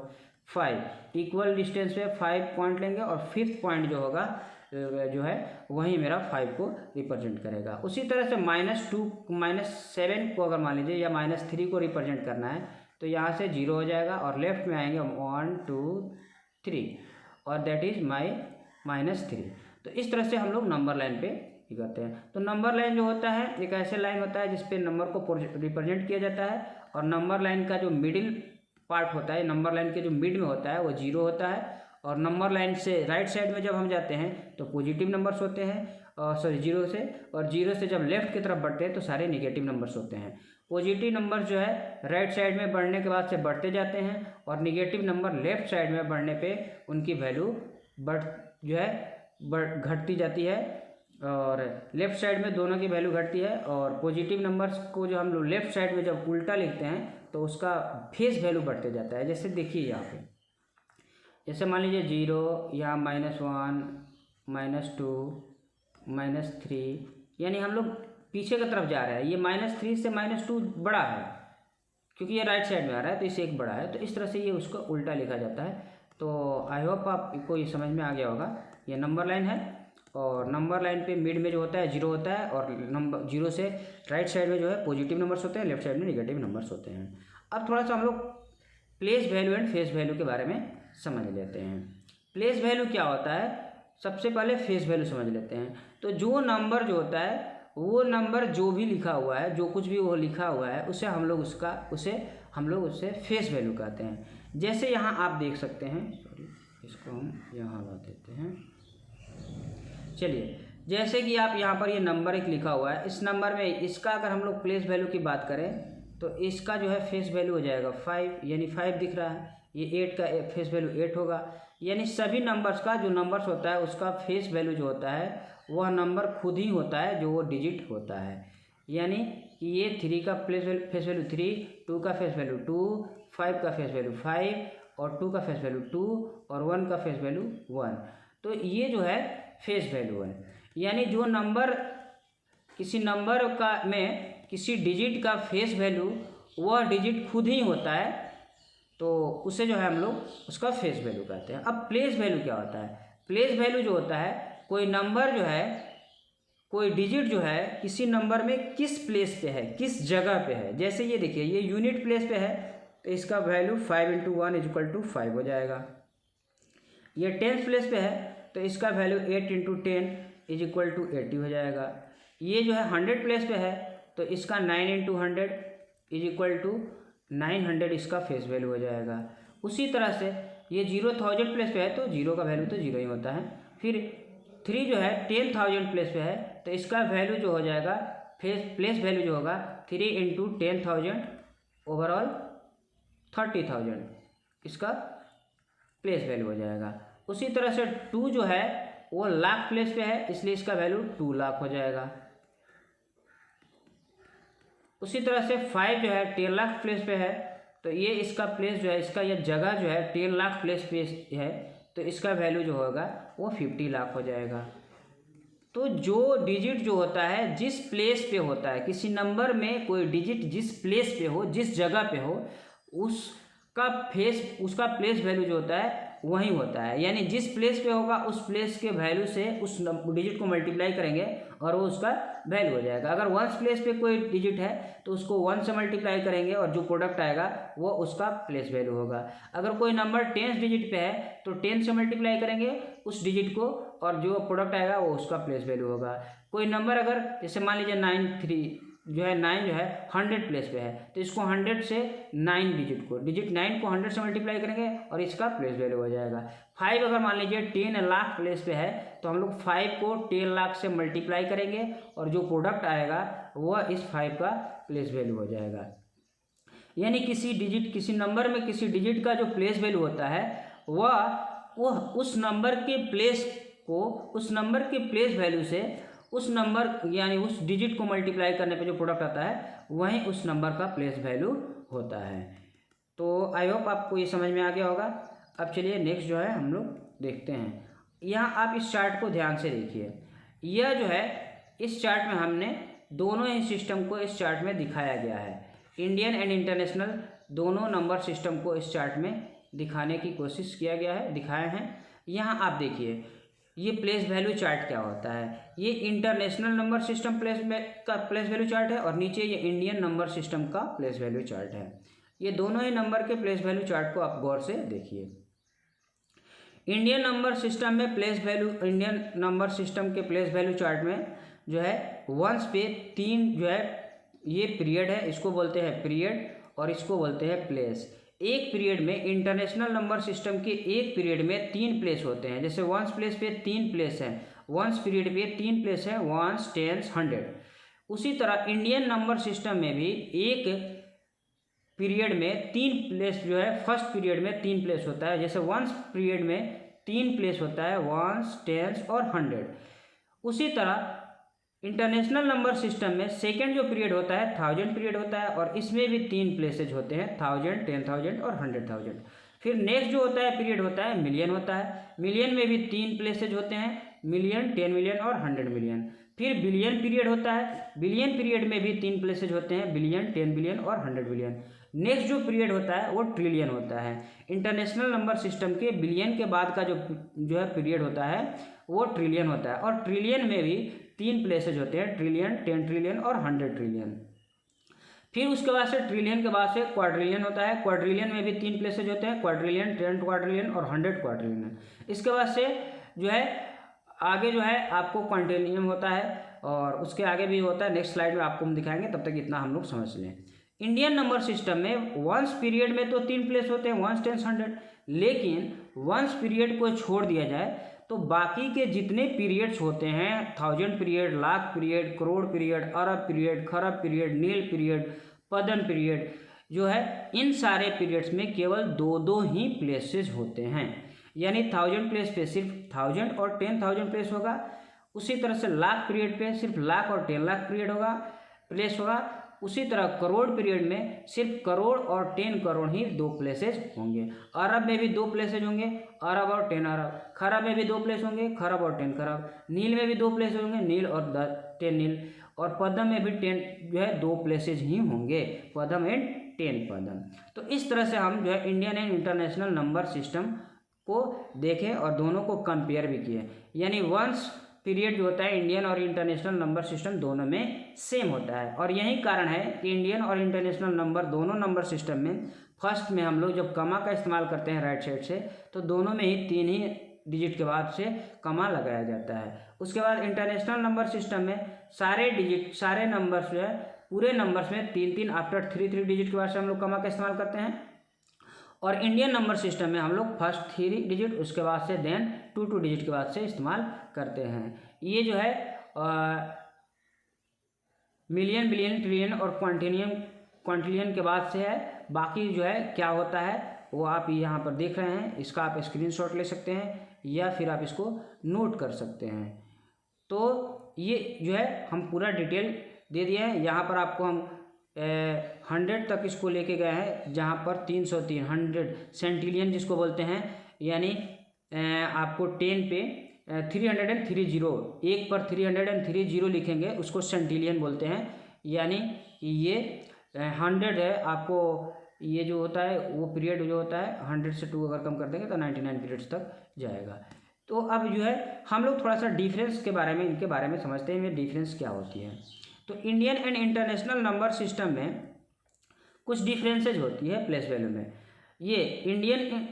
5 इक्वल डिस्टेंस पे 5 पॉइंट लेंगे और 5th पॉइंट जो होगा जो है वही मेरा 5 को रिप्रेजेंट करेगा। उसी तरह से -2 -7 को अगर मान लीजिए या -3 को रिप्रेजेंट करना है तो यहाँ से 0 हो जाएगा और लेफ्ट में आएंगे 1 2 3 और दैट इज -3। तो इस तरह से हम लोग नंबर लाइन पे करते हैं। तो नंबर लाइन जो होता है एक ऐसे लाइन होता है जिसपे नंबर को रिप्रेजेंट किया जाता है और नंबर लाइन का जो मिडिल पार्ट होता है, नंबर लाइन के जो मिड में होता है वो 0 होता है और नंबर लाइन से राइट साइड में जब हम जाते हैं तो पॉजिटिव नंबर्स होते हैं, 0 से, और 0 से जब लेफ्ट की तरफ बढ़ते हैं तो सारे निगेटिव नंबर्स होते हैं। पॉजिटिव नंबर जो है राइट साइड में बढ़ने के बाद से बढ़ते जाते हैं और निगेटिव नंबर लेफ्ट साइड में बढ़ने पे उनकी वैल्यू घटती जाती है, और लेफ्ट साइड में दोनों की वैल्यू घटती है। और पॉजिटिव नंबर्स को जो हम लोग लेफ्ट साइड में जब उल्टा लिखते हैं तो उसका फेस वैल्यू बढ़ते जाता है। जैसे देखिए यहाँ पे, जैसे मान लीजिए 0, यहाँ -1, -2, -3, यानी हम लोग पीछे की तरफ जा रहे हैं। ये -3 से -2 बड़ा है क्योंकि ये राइट साइड में आ रहा है, तो इससे एक बड़ा है, तो इस तरह से ये उसको उल्टा लिखा जाता है। तो आई होप आपको ये समझ में आ गया होगा। ये नंबर लाइन है और नंबर लाइन पे मिड में जो होता है 0 होता है, और नंबर 0 से राइट साइड में जो है पॉजिटिव नंबर्स होते हैं, लेफ्ट साइड में निगेटिव नंबर्स होते हैं। अब थोड़ा सा हम लोग place value and face value के बारे में समझ लेते हैं। प्लेस वैल्यू क्या होता है, सबसे पहले फेस वैल्यू समझ लेते हैं। तो जो नंबर जो होता है, वो नंबर जो भी लिखा हुआ है, जो कुछ भी वो लिखा हुआ है, उसे हम लोग उससे फेस वैल्यू कहते हैं। जैसे यहाँ आप देख सकते हैं, सॉरी इसको हम यहाँ ला देते हैं। चलिए, जैसे कि आप यहाँ पर ये नंबर एक लिखा हुआ है, इस नंबर में इसका अगर हम लोग प्लेस वैल्यू की बात करें तो इसका जो है फेस वैल्यू हो जाएगा 5, यानी 5 दिख रहा है। ये 8 का फेस वैल्यू 8 होगा। यानी सभी नंबर्स का जो नंबर्स होता है उसका फेस वैल्यू जो होता है वह नंबर खुद ही होता है जो वो डिजिट होता है। यानी कि ये 3 का फेस वैल्यू 3, 2 का फेस वैल्यू 2, 5 का फेस वैल्यू 5, और 2 का फेस वैल्यू 2, और 1 का फेस वैल्यू 1। तो ये जो है फेस वैल्यू है। यानी जो नंबर किसी नंबर का में किसी डिजिट का फेस वैल्यू वह डिजिट खुद ही होता है, तो उसे जो है हम लोग उसका फेस वैल्यू कहते हैं। अब प्लेस वैल्यू क्या होता है? प्लेस वैल्यू जो होता है, कोई नंबर जो है, कोई डिजिट जो है किसी नंबर में किस प्लेस पे है, किस जगह पे है। जैसे ये देखिए, ये यूनिट प्लेस पे है तो इसका वैल्यू 5 × 1 = 5 हो जाएगा। ये 10th प्लेस पे है तो इसका वैल्यू 8 × 10 = 80 हो जाएगा। ये जो है 100 प्लेस पे है तो इसका 9 × 100 = 900 इसका फेस वैल्यू हो जाएगा। उसी तरह से ये 0,000 प्लेस पे है तो 0 का वैल्यू तो 0 ही होता है। फिर 3 जो है 10,000 प्लेस पे है तो इसका वैल्यू जो हो जाएगा, प्लेस वैल्यू जो होगा 3 × 10,000 ओवरऑल 30,000 इसका प्लेस वैल्यू हो जाएगा। उसी तरह से 2 जो है वो लाख प्लेस पे है, इसलिए इसका वैल्यू 2 लाख हो जाएगा। उसी तरह से 5 जो है 10 लाख प्लेस पे है तो ये इसका प्लेस जो है, इसका ये जगह जो है 10 लाख प्लेस पे है तो इसका वैल्यू जो होगा वो 50 लाख हो जाएगा। तो जो डिजिट जो होता है जिस प्लेस पे होता है, किसी नंबर में कोई डिजिट जिस प्लेस पे हो, जिस जगह पे हो, उसका प्लेस वैल्यू जो होता है वही होता है। यानी जिस प्लेस पे होगा उस प्लेस के वैल्यू से उस डिजिट को मल्टीप्लाई करेंगे और वो उसका वैल्यू हो जाएगा। अगर 1 प्लेस पे कोई डिजिट है तो उसको 1 से मल्टीप्लाई करेंगे और जो प्रोडक्ट आएगा वो उसका प्लेस वैल्यू होगा। अगर कोई नंबर 10th डिजिट पे है तो 10 से मल्टीप्लाई करेंगे उस डिजिट को और जो प्रोडक्ट आएगा वो उसका प्लेस वैल्यू होगा। कोई नंबर अगर जैसे मान लीजिए 9 जो है 100 प्लेस पे है तो इसको 100 से 9 डिजिट 9 को 100 से मल्टीप्लाई करेंगे और इसका प्लेस वैल्यू हो जाएगा। 5 अगर मान लीजिए 10 लाख प्लेस पे है तो हम लोग 5 को 10 लाख से मल्टीप्लाई करेंगे और जो प्रोडक्ट आएगा वह इस 5 का प्लेस वैल्यू हो जाएगा। यानी किसी नंबर में किसी डिजिट का जो प्लेस वैल्यू होता है वह उस नंबर के प्लेस वैल्यू से उस नंबर यानी उस डिजिट को मल्टीप्लाई करने पे जो प्रोडक्ट आता है वहीं उस नंबर का प्लेस वैल्यू होता है। तो आई होप आपको ये समझ में आ गया होगा। अब चलिए नेक्स्ट जो है हम लोग देखते हैं। यहाँ आप इस चार्ट को ध्यान से देखिए। यह जो है इस चार्ट में हमने दोनों ही सिस्टम को इस चार्ट में दिखाया गया है। इंडियन एंड इंटरनेशनल दोनों नंबर सिस्टम को इस चार्ट में दिखाने की कोशिश किया गया है, दिखाए हैं। यहाँ आप देखिए ये प्लेस वैल्यू चार्ट क्या होता है। ये इंटरनेशनल नंबर सिस्टम का प्लेस वैल्यू चार्ट है और नीचे ये इंडियन नंबर सिस्टम का प्लेस वैल्यू चार्ट है। ये दोनों ही नंबर के प्लेस वैल्यू चार्ट को आप गौर से देखिए। इंडियन नंबर सिस्टम के प्लेस वैल्यू चार्ट में जो है वंस पे 3 जो है ये पीरियड है, इसको बोलते हैं पीरियड और इसको बोलते हैं प्लेस। एक पीरियड में इंटरनेशनल नंबर सिस्टम के एक पीरियड में 3 प्लेस होते हैं। जैसे 1 प्लेस पे 3 प्लेस हैं, 1 पीरियड पे 3 प्लेस है, 1, 10, 100। उसी तरह इंडियन नंबर सिस्टम में भी एक पीरियड में 3 प्लेस जो है, फर्स्ट पीरियड में 3 प्लेस होता है। जैसे वंस पीरियड में 3 प्लेस होता है, वंस, टेंस और 100। उसी तरह इंटरनेशनल नंबर सिस्टम में सेकेंड जो पीरियड होता है 1000 पीरियड होता है, और इसमें भी 3 प्लेसेज होते हैं, 1000, 10,000 और 100,000। फिर नेक्स्ट जो होता है पीरियड होता है मिलियन होता है। मिलियन में भी 3 प्लेसेज होते हैं, मिलियन, 10 मिलियन और 100 मिलियन। फिर बिलियन पीरियड होता है। बिलियन पीरियड में भी 3 प्लेसेज होते हैं, बिलियन, 10 बिलियन और 100 बिलियन। नेक्स्ट जो पीरियड होता है वो ट्रिलियन होता है। इंटरनेशनल नंबर सिस्टम के बिलियन के बाद का जो है पीरियड होता है वो ट्रिलियन होता है, और ट्रिलियन में भी 3 प्लेसेज होते हैं, ट्रिलियन, 10 ट्रिलियन और 100 ट्रिलियन। फिर उसके बाद से ट्रिलियन के बाद से क्वाड्रिलियन होता है। क्वाड्रिलियन में भी 3 प्लेसेज होते हैं, क्वाड्रिलियन, 10 क्वाड्रिलियन और 100 क्वाड्रिलियन। इसके बाद से जो है आगे जो है आपको क्वांटिलियन होता है, और उसके आगे भी होता है। नेक्स्ट स्लाइड में आपको हम दिखाएंगे, तब तक इतना हम लोग समझ लें। इंडियन नंबर सिस्टम में वंस पीरियड में तो 3 प्लेस होते हैं, वंस, टेंस, 100। लेकिन वंस पीरियड को छोड़ दिया जाए तो बाकी के जितने पीरियड्स होते हैं, 1000 period, lakh period, crore period, अरब पीरियड, खरब पीरियड, नील पीरियड, पदम पीरियड जो है, इन सारे पीरियड्स में केवल 2-2 ही प्लेसेस होते हैं। यानी 1000 प्लेस पे सिर्फ 1000 और 10,000 प्लेस होगा। उसी तरह से लाख पीरियड पे सिर्फ लाख और 10 लाख पीरियड होगा, प्लेस होगा। उसी तरह करोड़ पीरियड में सिर्फ करोड़ और 10 करोड़ ही 2 प्लेसेज होंगे। अरब में भी 2 प्लेसेज होंगे, अरब और 10 अरब। खरब में भी 2 प्लेस होंगे, खरब और 10 खरब। नील में भी 2 प्लेसेज होंगे, नील और 10 नील। और पद्म में भी 10 जो है 2 प्लेसेज ही होंगे, पद्म एंड 10 पद्म। तो इस तरह से हम जो है Indian and international number system को देखें और दोनों को कंपेयर भी किए। यानी वंस पीरियड जो होता है इंडियन और इंटरनेशनल नंबर सिस्टम दोनों में सेम होता है। और यही कारण है कि इंडियन और इंटरनेशनल नंबर दोनों नंबर सिस्टम में फर्स्ट में हम लोग जब कमा का इस्तेमाल करते हैं राइट साइड से, तो दोनों में ही 3 ही डिजिट के बाद से कमा लगाया जाता है। उसके बाद इंटरनेशनल नंबर सिस्टम में सारे डिजिट, सारे नंबर्स जो है पूरे नंबर्स में 3-3 आफ्टर 3-3 डिजिट के बाद से हम लोग कमा का इस्तेमाल करते हैं। और इंडियन नंबर सिस्टम में हम लोग फर्स्ट 3 डिजिट, उसके बाद से देन 2-2 डिजिट के बाद से इस्तेमाल करते हैं। ये जो है मिलियन, बिलियन, ट्रिलियन और क्वांटिलियन के बाद से है। बाकी जो है क्या होता है वो आप यहाँ पर देख रहे हैं। इसका आप स्क्रीनशॉट ले सकते हैं या फिर आप इसको नोट कर सकते हैं। तो ये जो है हम पूरा डिटेल दे दिए हैं। यहाँ पर आपको हम 100 तक इसको लेके गए हैं, जहाँ पर 303 100 सेंटिलियन जिसको बोलते हैं। यानी आपको 10 पे 330, एक पर 330 लिखेंगे, उसको सेंटिलियन बोलते हैं। यानी कि ये 100 है, आपको ये जो होता है वो पीरियड जो होता है 100 से 2 अगर कम कर देंगे तो 99 पीरियड्स तक जाएगा। तो अब जो है हम लोग थोड़ा सा डिफरेंस के बारे में, इनके बारे में समझते हैं, डिफरेंस क्या होती है। तो Indian and international number system में कुछ डिफरेंसेज होती है प्लेस वैल्यू में। ये इंडियन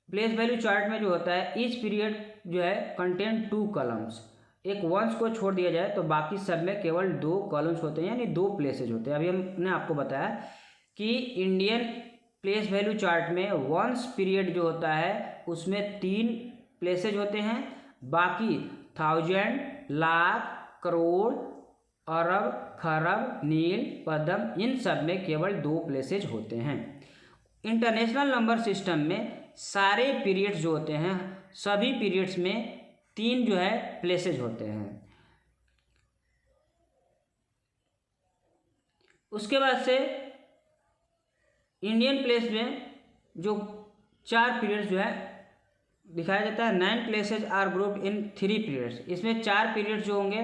प्लेस वैल्यू चार्ट में जो होता है, ईच पीरियड जो है कंटेन 2 कॉलम्स। एक वंस को छोड़ दिया जाए तो बाकी सब में केवल 2 कॉलम्स होते हैं, यानी 2 प्लेसेज होते हैं। अभी हमने आपको बताया कि इंडियन प्लेस वैल्यू चार्ट में वंस पीरियड जो होता है उसमें 3 प्लेसेज होते हैं, बाकी 1000, लाख, करोड़, अरब, खरब, नील, पद्म, इन सब में केवल 2 प्लेसेज होते हैं। इंटरनेशनल नंबर सिस्टम में सारे पीरियड्स जो होते हैं, सभी पीरियड्स में 3 जो है प्लेसेज होते हैं। उसके बाद से इंडियन प्लेस में जो 4 पीरियड्स जो है दिखाया जाता है। 9 places are grouped in 3 periods. इसमें 4 पीरियड्स जो होंगे,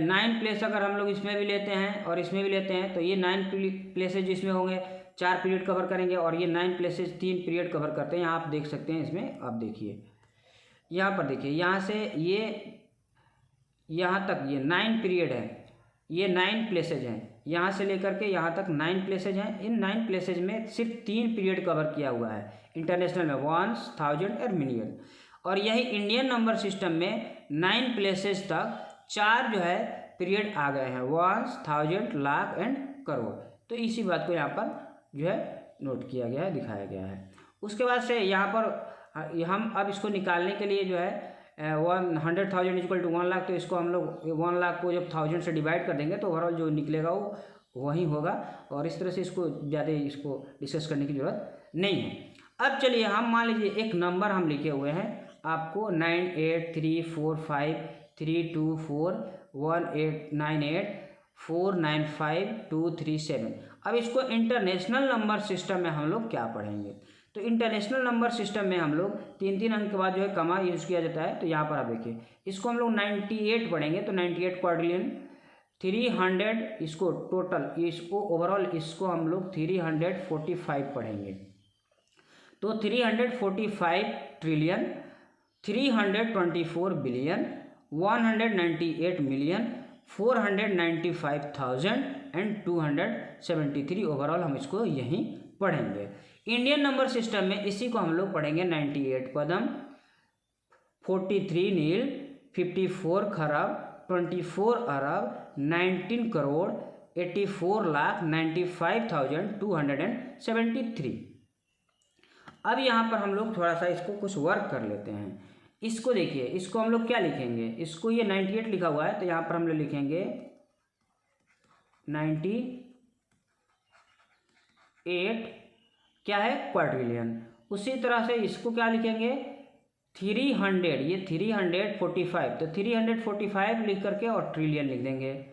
9 प्लेस अगर हम लोग इसमें भी लेते हैं और इसमें भी लेते हैं तो ये 9 प्लेसेज इसमें होंगे, 4 पीरियड कवर करेंगे, और ये 9 प्लेसेज 3 पीरियड कवर करते हैं। यहाँ आप देख सकते हैं, इसमें आप देखिए, यहाँ पर देखिए, यहाँ से ये यहाँ तक ये 9 पीरियड है, ये 9 प्लेसेज हैं। यहाँ से लेकर के यहाँ तक 9 प्लेसेज हैं। इन 9 प्लेसेज में सिर्फ 3 पीरियड कवर किया हुआ है इंटरनेशनल में, वंस, 1000 और मिलियन। और यही इंडियन नंबर सिस्टम में 9 प्लेसेज तक 4 जो है पीरियड आ गए हैं, वंस, 1000, लाख एंड करोड़। तो इसी बात को यहाँ पर जो है नोट किया गया है, दिखाया गया है। उसके बाद से यहाँ पर हम अब इसको निकालने के लिए जो है 100,000 इक्वल टू 1 लाख, तो इसको हम लोग 1 लाख को जब 1000 से डिवाइड कर देंगे तो ओवरऑल जो निकलेगा वो वही होगा। और इस तरह से इसको ज़्यादा इसको डिस्कस करने की ज़रूरत नहीं है। अब चलिए हम मान लीजिए एक नंबर हम लिखे हुए हैं आपको 98345189849523 अब इसको इंटरनेशनल नंबर सिस्टम में हम लोग क्या पढ़ेंगे। तो इंटरनेशनल नंबर सिस्टम में हम लोग 3 अंक के बाद जो है कमा यूज़ किया जाता है। तो यहाँ पर आप देखिए इसको हम लोग 98 पढ़ेंगे, तो 98 क्वाड्रिलियन 300, इसको टोटल इसको ओवरऑल इसको हम लोग 345 पढ़ेंगे। तो 345 ट्रिलियन 324 बिलियन 198 मिलियन 495,273 ओवरऑल हम इसको यहीं पढ़ेंगे। इंडियन नंबर सिस्टम में इसी को हम लोग पढ़ेंगे 98 पदम 43 नील 54 खरब 24 अरब 19 करोड़ 84,95,273। अब यहाँ पर हम लोग थोड़ा सा इसको कुछ वर्क कर लेते हैं। इसको देखिए, इसको हम लोग क्या लिखेंगे, इसको ये 98 लिखा हुआ है तो यहाँ पर हम लोग लिखेंगे 98 क्या है क्वाड्रिलियन। उसी तरह से इसको क्या लिखेंगे 300, ये 345, तो 345 लिख करके और ट्रिलियन लिख देंगे।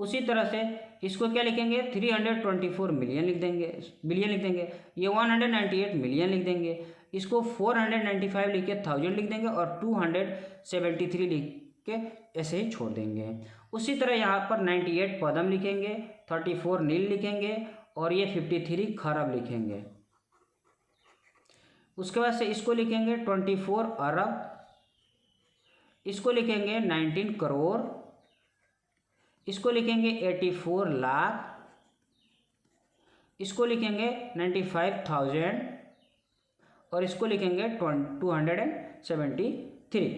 उसी तरह से इसको क्या लिखेंगे 324 मिलियन लिख देंगे, बिलियन लिख देंगे। ये 198 मिलियन लिख देंगे। इसको 495 लिख के 1000 लिख देंगे और 273 लिख के ऐसे ही छोड़ देंगे। उसी तरह यहाँ पर 98 पदम लिखेंगे, 34 नील लिखेंगे और ये 53 खरब लिखेंगे। उसके बाद से इसको लिखेंगे 24 अरब, इसको लिखेंगे 19 करोड़, इसको लिखेंगे 84 लाख, इसको लिखेंगे 95,000 और इसको लिखेंगे 273।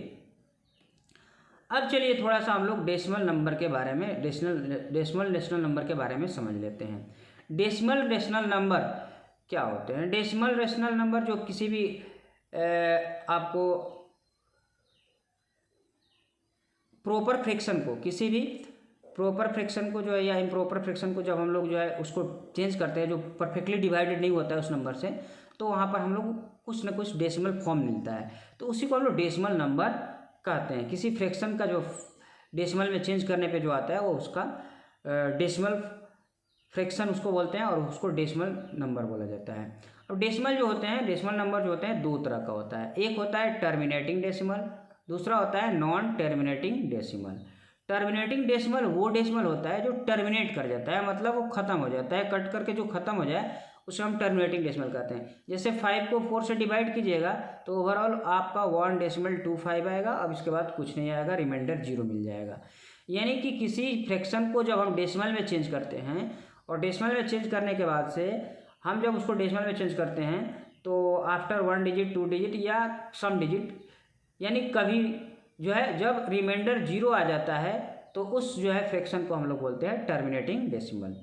अब चलिए थोड़ा सा हम लोग डेसिमल नंबर के बारे में डेसिमल रेशनल नंबर के बारे में समझ लेते हैं। डेसिमल रेशनल नंबर क्या होते हैं। डेसिमल रेशनल नंबर जो किसी भी आपको प्रॉपर फ्रैक्शन को, किसी भी प्रॉपर फ्रैक्शन को जो है या इम्प्रॉपर फ्रैक्शन को जब हम लोग जो है उसको चेंज करते हैं, जो परफेक्टली डिवाइडेड नहीं होता है उस नंबर से, तो वहाँ पर हम लोग कुछ ना कुछ डेसिमल फॉर्म मिलता है, तो उसी को हम लोग डेसिमल नंबर कहते हैं। किसी फ्रैक्शन का जो डेसिमल में चेंज करने पे जो आता है वो उसका डेसिमल फ्रैक्शन उसको बोलते हैं और उसको डेसिमल नंबर बोला जाता है। अब डेसिमल जो होते हैं, डेसिमल नंबर जो होते हैं दो तरह का होता है। एक होता है टर्मिनेटिंग डेसिमल, दूसरा होता है non terminating decimal. Terminating decimal वो डेसिमल होता है जो टर्मिनेट कर जाता है, मतलब वो खत्म हो जाता है, कट करके जो खत्म हो जाए उसे हम टर्मिनेटिंग डेसिमल कहते हैं। जैसे 5 को 4 से डिवाइड कीजिएगा तो ओवरऑल आपका 1.25 आएगा। अब इसके बाद कुछ नहीं आएगा, रिमाइंडर 0 मिल जाएगा। यानी कि किसी फ्रैक्शन को जब हम डेसिमल में चेंज करते हैं और डेसिमल में चेंज करने के बाद से हम जब उसको डेसिमल में चेंज करते हैं तो आफ्टर 1 डिजिट 2 डिजिट या सम डिजिट, यानी कभी जो है जब रिमाइंडर 0 आ जाता है तो उस जो है फ्रैक्शन को हम लोग बोलते हैं टर्मिनेटिंग डेसिमल।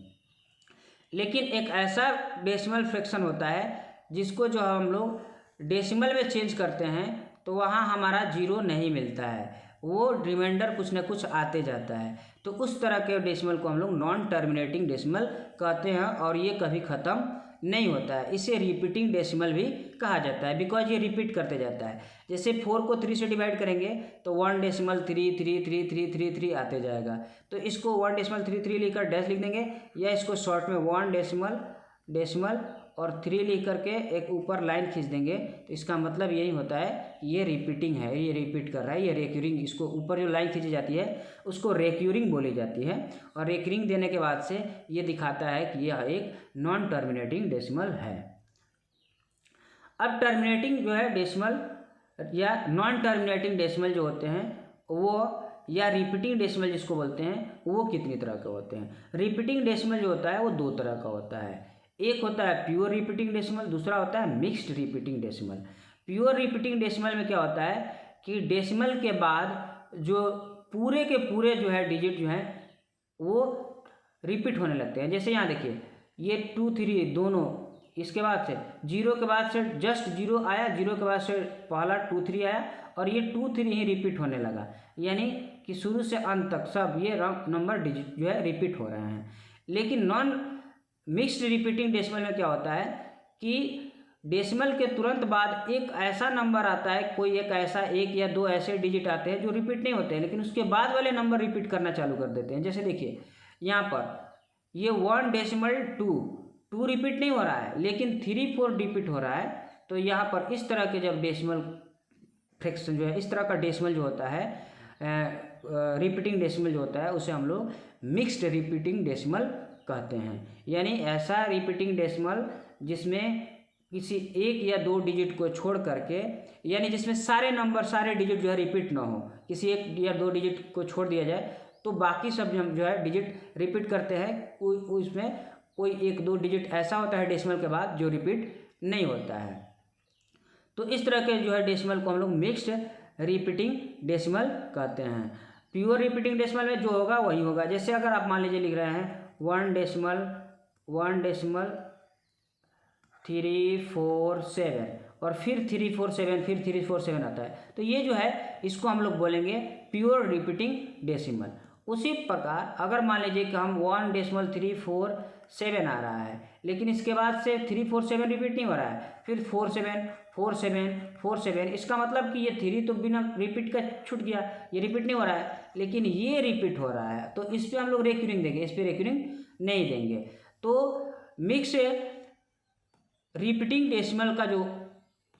लेकिन एक ऐसा डेसिमल फ्रैक्शन होता है जिसको जो हम लोग डेसिमल में चेंज करते हैं तो वहाँ हमारा 0 नहीं मिलता है, वो रिमाइंडर कुछ ना कुछ आते जाता है। तो उस तरह के डेसिमल को हम लोग नॉन टर्मिनेटिंग डेसिमल कहते हैं और ये कभी ख़त्म नहीं होता है। इसे रिपीटिंग डेसिमल भी कहा जाता है, बिकॉज ये रिपीट करते जाता है। जैसे 4 को 3 से डिवाइड करेंगे तो 1.333333 आते जाएगा, तो इसको 1.33 लिखकर डैश लिख देंगे, या इसको शॉर्ट में 1 और 3 लिख करके एक ऊपर लाइन खींच देंगे। तो इसका मतलब यही होता है ये रिपीटिंग है, ये रिपीट कर रहा है, ये रेक्यूरिंग, इसको ऊपर जो लाइन खींची जाती है उसको रेक्यूरिंग बोली जाती है। और रेक्यूरिंग देने के बाद से ये दिखाता है कि यह एक नॉन टर्मिनेटिंग डेसिमल है। अब टर्मिनेटिंग जो है डेसिमल या नॉन टर्मिनेटिंग डेसिमल जो होते हैं वो, या रिपीटिंग डेसिमल जिसको बोलते हैं, वो कितनी तरह के होते हैं। रिपीटिंग डेसिमल जो होता है वो 2 तरह का होता है। एक होता है प्योर रिपीटिंग डेसिमल, दूसरा होता है mixed repeating decimal. Pure repeating decimal में क्या होता है कि डेसिमल के बाद जो पूरे के पूरे जो है डिजिट जो हैं वो रिपीट होने लगते हैं। जैसे यहाँ देखिए ये 2 3 दोनों इसके बाद से जीरो के बाद से जस्ट जीरो आया, जीरो के बाद से पहला 2 3 आया और ये 2 3 ही रिपीट होने लगा, यानी कि शुरू से अंत तक सब ये नंबर डिजिट जो है रिपीट हो रहे हैं। लेकिन नॉन मिक्स्ड रिपीटिंग डेसिमल में क्या होता है कि डेसिमल के तुरंत बाद एक ऐसा नंबर आता है, कोई एक ऐसा 1 या 2 ऐसे डिजिट आते हैं जो रिपीट नहीं होते हैं, लेकिन उसके बाद वाले नंबर रिपीट करना चालू कर देते हैं। जैसे देखिए यहाँ पर ये 1.2 रिपीट नहीं हो रहा है, लेकिन 3 4 रिपीट हो रहा है। तो यहाँ पर इस तरह के जब डेसिमल फ्रैक्शन जो है, इस तरह का डेसिमल जो होता है, रिपीटिंग डेसिमल जो होता है, उसे हम लोग मिक्स्ड रिपीटिंग डेसिमल कहते हैं। यानी ऐसा रिपीटिंग डेसिमल जिसमें किसी 1 या 2 डिजिट को छोड़ करके, यानी जिसमें सारे नंबर सारे डिजिट जो है रिपीट ना हो, किसी 1 या 2 डिजिट को छोड़ दिया जाए तो बाकी सब जो है डिजिट रिपीट करते हैं। उसमें कोई 1 2 डिजिट ऐसा होता है डेसिमल के बाद जो रिपीट नहीं होता है। तो इस तरह के जो है डेसिमल को हम लोग मिक्स्ड रिपीटिंग डेसिमल कहते हैं। प्योर रिपीटिंग डेसिमल में जो होगा वही होगा। जैसे अगर आप मान लीजिए लिख रहे हैं 1.347 और फिर 347 फिर 347 आता है, तो ये जो है इसको हम लोग बोलेंगे प्योर रिपीटिंग डेसिमल। उसी प्रकार अगर मान लीजिए कि हम 1.347 आ रहा है, लेकिन इसके बाद से 347 रिपीट नहीं हो रहा है, फिर 47 47 47, इसका मतलब कि ये 3 तो बिना रिपीट का छूट गया, ये रिपीट नहीं हो रहा है, लेकिन ये रिपीट हो रहा है, तो इस पर हम लोग रेक्यूरिंग देंगे, इस पर रेक्यूरिंग नहीं देंगे। तो मिक्स रिपीटिंग डेसिमल का जो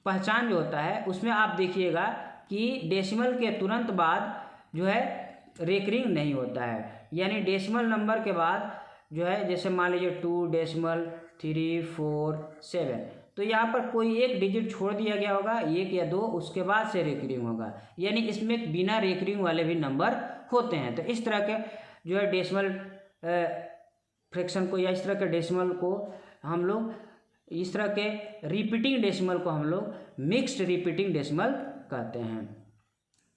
पहचान जो होता है उसमें आप देखिएगा कि डेसिमल के तुरंत बाद जो है रेकरिंग नहीं होता है, यानी डेसिमल नंबर के बाद जो है, जैसे मान लीजिए 2.347, तो यहाँ पर कोई एक डिजिट छोड़ दिया गया होगा, 1 या 2, उसके बाद से रेकरिंग होगा, यानी इसमें बिना रेकरिंग वाले भी नंबर होते हैं। तो इस तरह के जो है डेसिमल फ्रैक्शन को या इस तरह के डेसिमल को हम लोग, इस तरह के रिपीटिंग डेसिमल को हम लोग मिक्स्ड रिपीटिंग डेसिमल कहते हैं।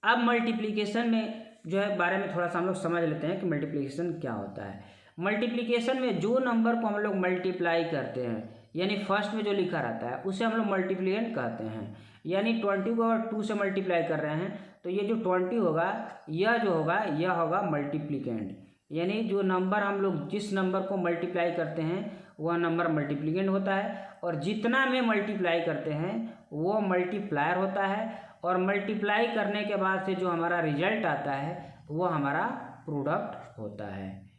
अब मल्टीप्लिकेशन में जो है बारे में थोड़ा सा हम लोग समझ लेते हैं कि मल्टीप्लिकेशन क्या होता है। मल्टीप्लिकेशन में जो नंबर को हम लोग मल्टीप्लाई करते हैं, यानी फर्स्ट में जो लिखा रहता है उसे हम लोग मल्टीप्लिकेंट कहते हैं। यानी 20 को अगर 2 से मल्टीप्लाई कर रहे हैं तो ये जो 20 होगा, यह जो होगा यह होगा मल्टीप्लिकेंट। यानी जो नंबर हम लोग जिस नंबर को मल्टीप्लाई करते हैं वह नंबर मल्टीप्लिकेंट होता है, और जितना में मल्टीप्लाई करते हैं वो मल्टीप्लायर होता है, और मल्टीप्लाई करने के बाद से जो हमारा रिजल्ट आता है वो हमारा प्रोडक्ट होता है।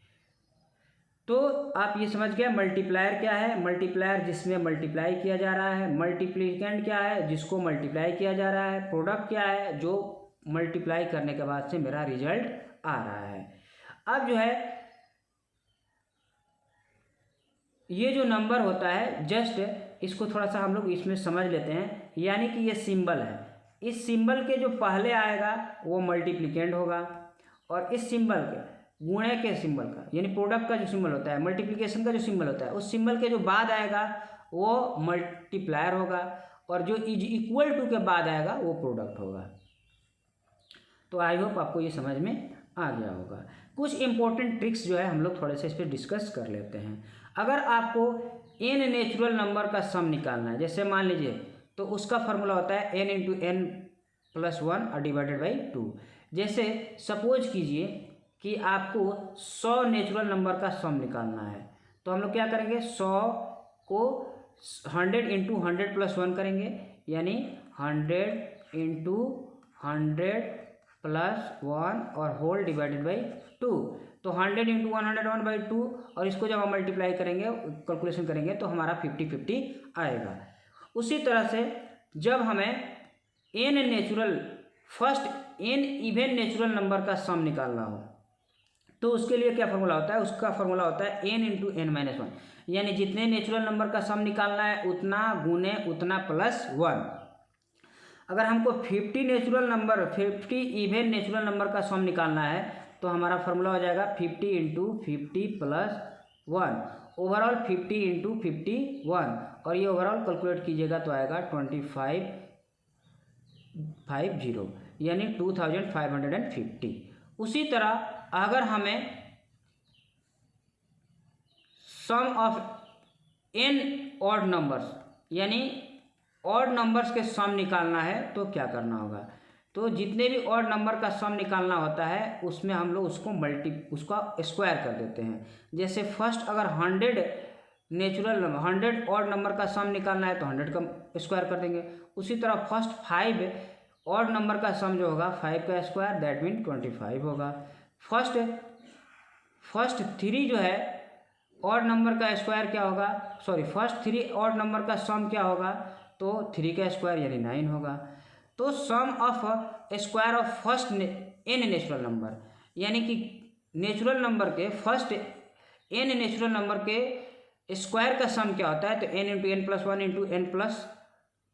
तो आप ये समझ गए मल्टीप्लायर क्या है। मल्टीप्लायर जिसमें मल्टीप्लाई किया जा रहा है, मल्टीप्लिकेंट क्या है जिसको मल्टीप्लाई किया जा रहा है, प्रोडक्ट क्या है जो मल्टीप्लाई करने के बाद से मेरा रिजल्ट आ रहा है। अब जो है ये जो नंबर होता है, जस्ट इसको थोड़ा सा हम लोग इसमें समझ लेते हैं। यानी कि ये सिंबल है, इस सिंबल के जो पहले आएगा वो मल्टीप्लिकेंट होगा, और इस सिंबल के गुणे के सिंबल का, यानी प्रोडक्ट का जो सिंबल होता है, मल्टीप्लिकेशन का जो सिंबल होता है, उस सिंबल के जो बाद आएगा वो मल्टीप्लायर होगा, और जो इज इक्वल टू के बाद आएगा वो प्रोडक्ट होगा। तो आई होप आपको ये समझ में आ गया होगा। कुछ इंपॉर्टेंट ट्रिक्स जो है हम लोग थोड़े से इस पर डिस्कस कर लेते हैं। अगर आपको n नेचुरल नंबर का सम निकालना है, जैसे मान लीजिए, तो उसका फॉर्मूला होता है n into n plus 1 divided by 2। जैसे सपोज कीजिए कि आपको 100 नेचुरल नंबर का सम निकालना है, तो हम लोग क्या करेंगे, 100 को 100 इंटू 100 प्लस 1 करेंगे, यानी 100 इंटू 100 प्लस 1 और होल डिवाइडेड बाई 2। तो 100 इंटू 101/2, और इसको जब हम मल्टीप्लाई करेंगे, कैलकुलेशन करेंगे, तो हमारा 50-50 आएगा। उसी तरह से जब हमें n natural first n even natural number का सम निकालना हो, तो उसके लिए क्या फॉर्मूला होता है, उसका फॉर्मूला होता है n इंटू n-1, यानी जितने नेचुरल नंबर का सम निकालना है उतना गुने उतना प्लस 1। अगर हमको 50 natural number 50 even natural number का सम निकालना है, तो हमारा फॉर्मूला हो जाएगा 50 इंटू 50 प्लस 1, ओवरऑल 50 इंटू 51, और ये ओवरऑल कैलकुलेट कीजिएगा तो आएगा 2550, यानी 2550। उसी तरह अगर हमें सम ऑफ n ऑड नंबर्स, यानी ऑड नंबर्स के सम निकालना है तो क्या करना होगा, तो जितने भी ऑड नंबर का सम निकालना होता है उसमें हम लोग उसका स्क्वायर कर देते हैं। जैसे फर्स्ट अगर 100 नेचुरल नंबर 100 ऑड नंबर का सम निकालना है तो 100 का स्क्वायर कर देंगे। उसी तरह फर्स्ट 5 ऑड नंबर का सम जो होगा 5 का स्क्वायर, दैट मीन 25 होगा। फर्स्ट 3 जो है ऑड नंबर का स्क्वायर क्या होगा, सॉरी फर्स्ट 3 ऑड नंबर का सम क्या होगा, तो 3 का स्क्वायर यानी 9 होगा। तो sum of square of first n natural number, यानी कि नेचुरल नंबर के फर्स्ट n नेचुरल नंबर के स्क्वायर का सम क्या होता है, तो n into n plus one into n plus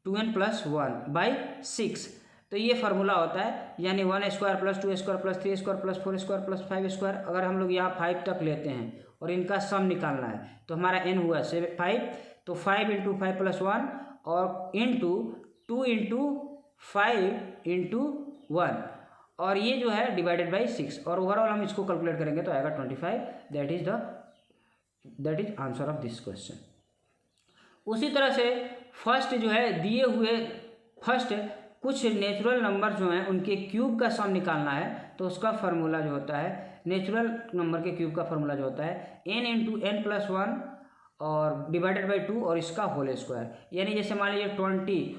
2n plus 1/6। तो ये फार्मूला होता है, यानी 1 square plus 2 square plus 3 square plus 4 square plus 5 square. अगर हम लोग यहाँ 5 तक लेते हैं और इनका सम निकालना है तो हमारा n हुआ 5, तो 5 इंटू 5 प्लस 1 और इंटू 2 इंटू 5 इंटू 1, और ये जो है डिवाइडेड बाई 6, और ओवरऑल हम इसको कैलकुलेट करेंगे तो आएगा 25। That is answer of this question. उसी तरह से फर्स्ट जो है दिए हुए फर्स्ट कुछ नेचुरल नंबर जो हैं उनके क्यूब का सम निकालना है, तो उसका फार्मूला जो होता है नेचुरल नंबर के क्यूब का फार्मूला जो होता है n इंटू एन प्लस 1 और डिवाइडेड बाई 2 और इसका होल स्क्वायर। यानी जैसे मान लीजिए 21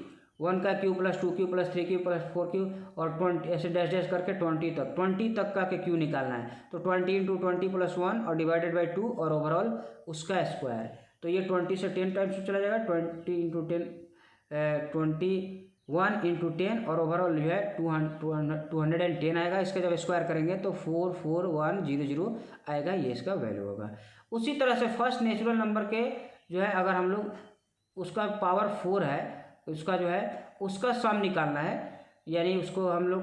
का cube plus 2 cube plus 3 cube plus 4 cube और 20 ऐसे डैश डैश करके 20 तक का के क्यू निकालना है, तो 20 इंटू 20 प्लस 1 और डिवाइडेड बाई 2 और ओवरऑल उसका स्क्वायर। तो ये 20 से 10 टाइम्स चला जाएगा, 20 इंटू 10 21 इंटू 10 और ओवरऑल जो है 210 आएगा। इसका जब स्क्वायर करेंगे तो 44100 आएगा, ये इसका वैल्यू होगा। उसी तरह से फर्स्ट नेचुरल नंबर के जो है अगर हम लोग उसका पावर 4 है, उसका जो है उसका सम निकालना है, यानी उसको हम लोग,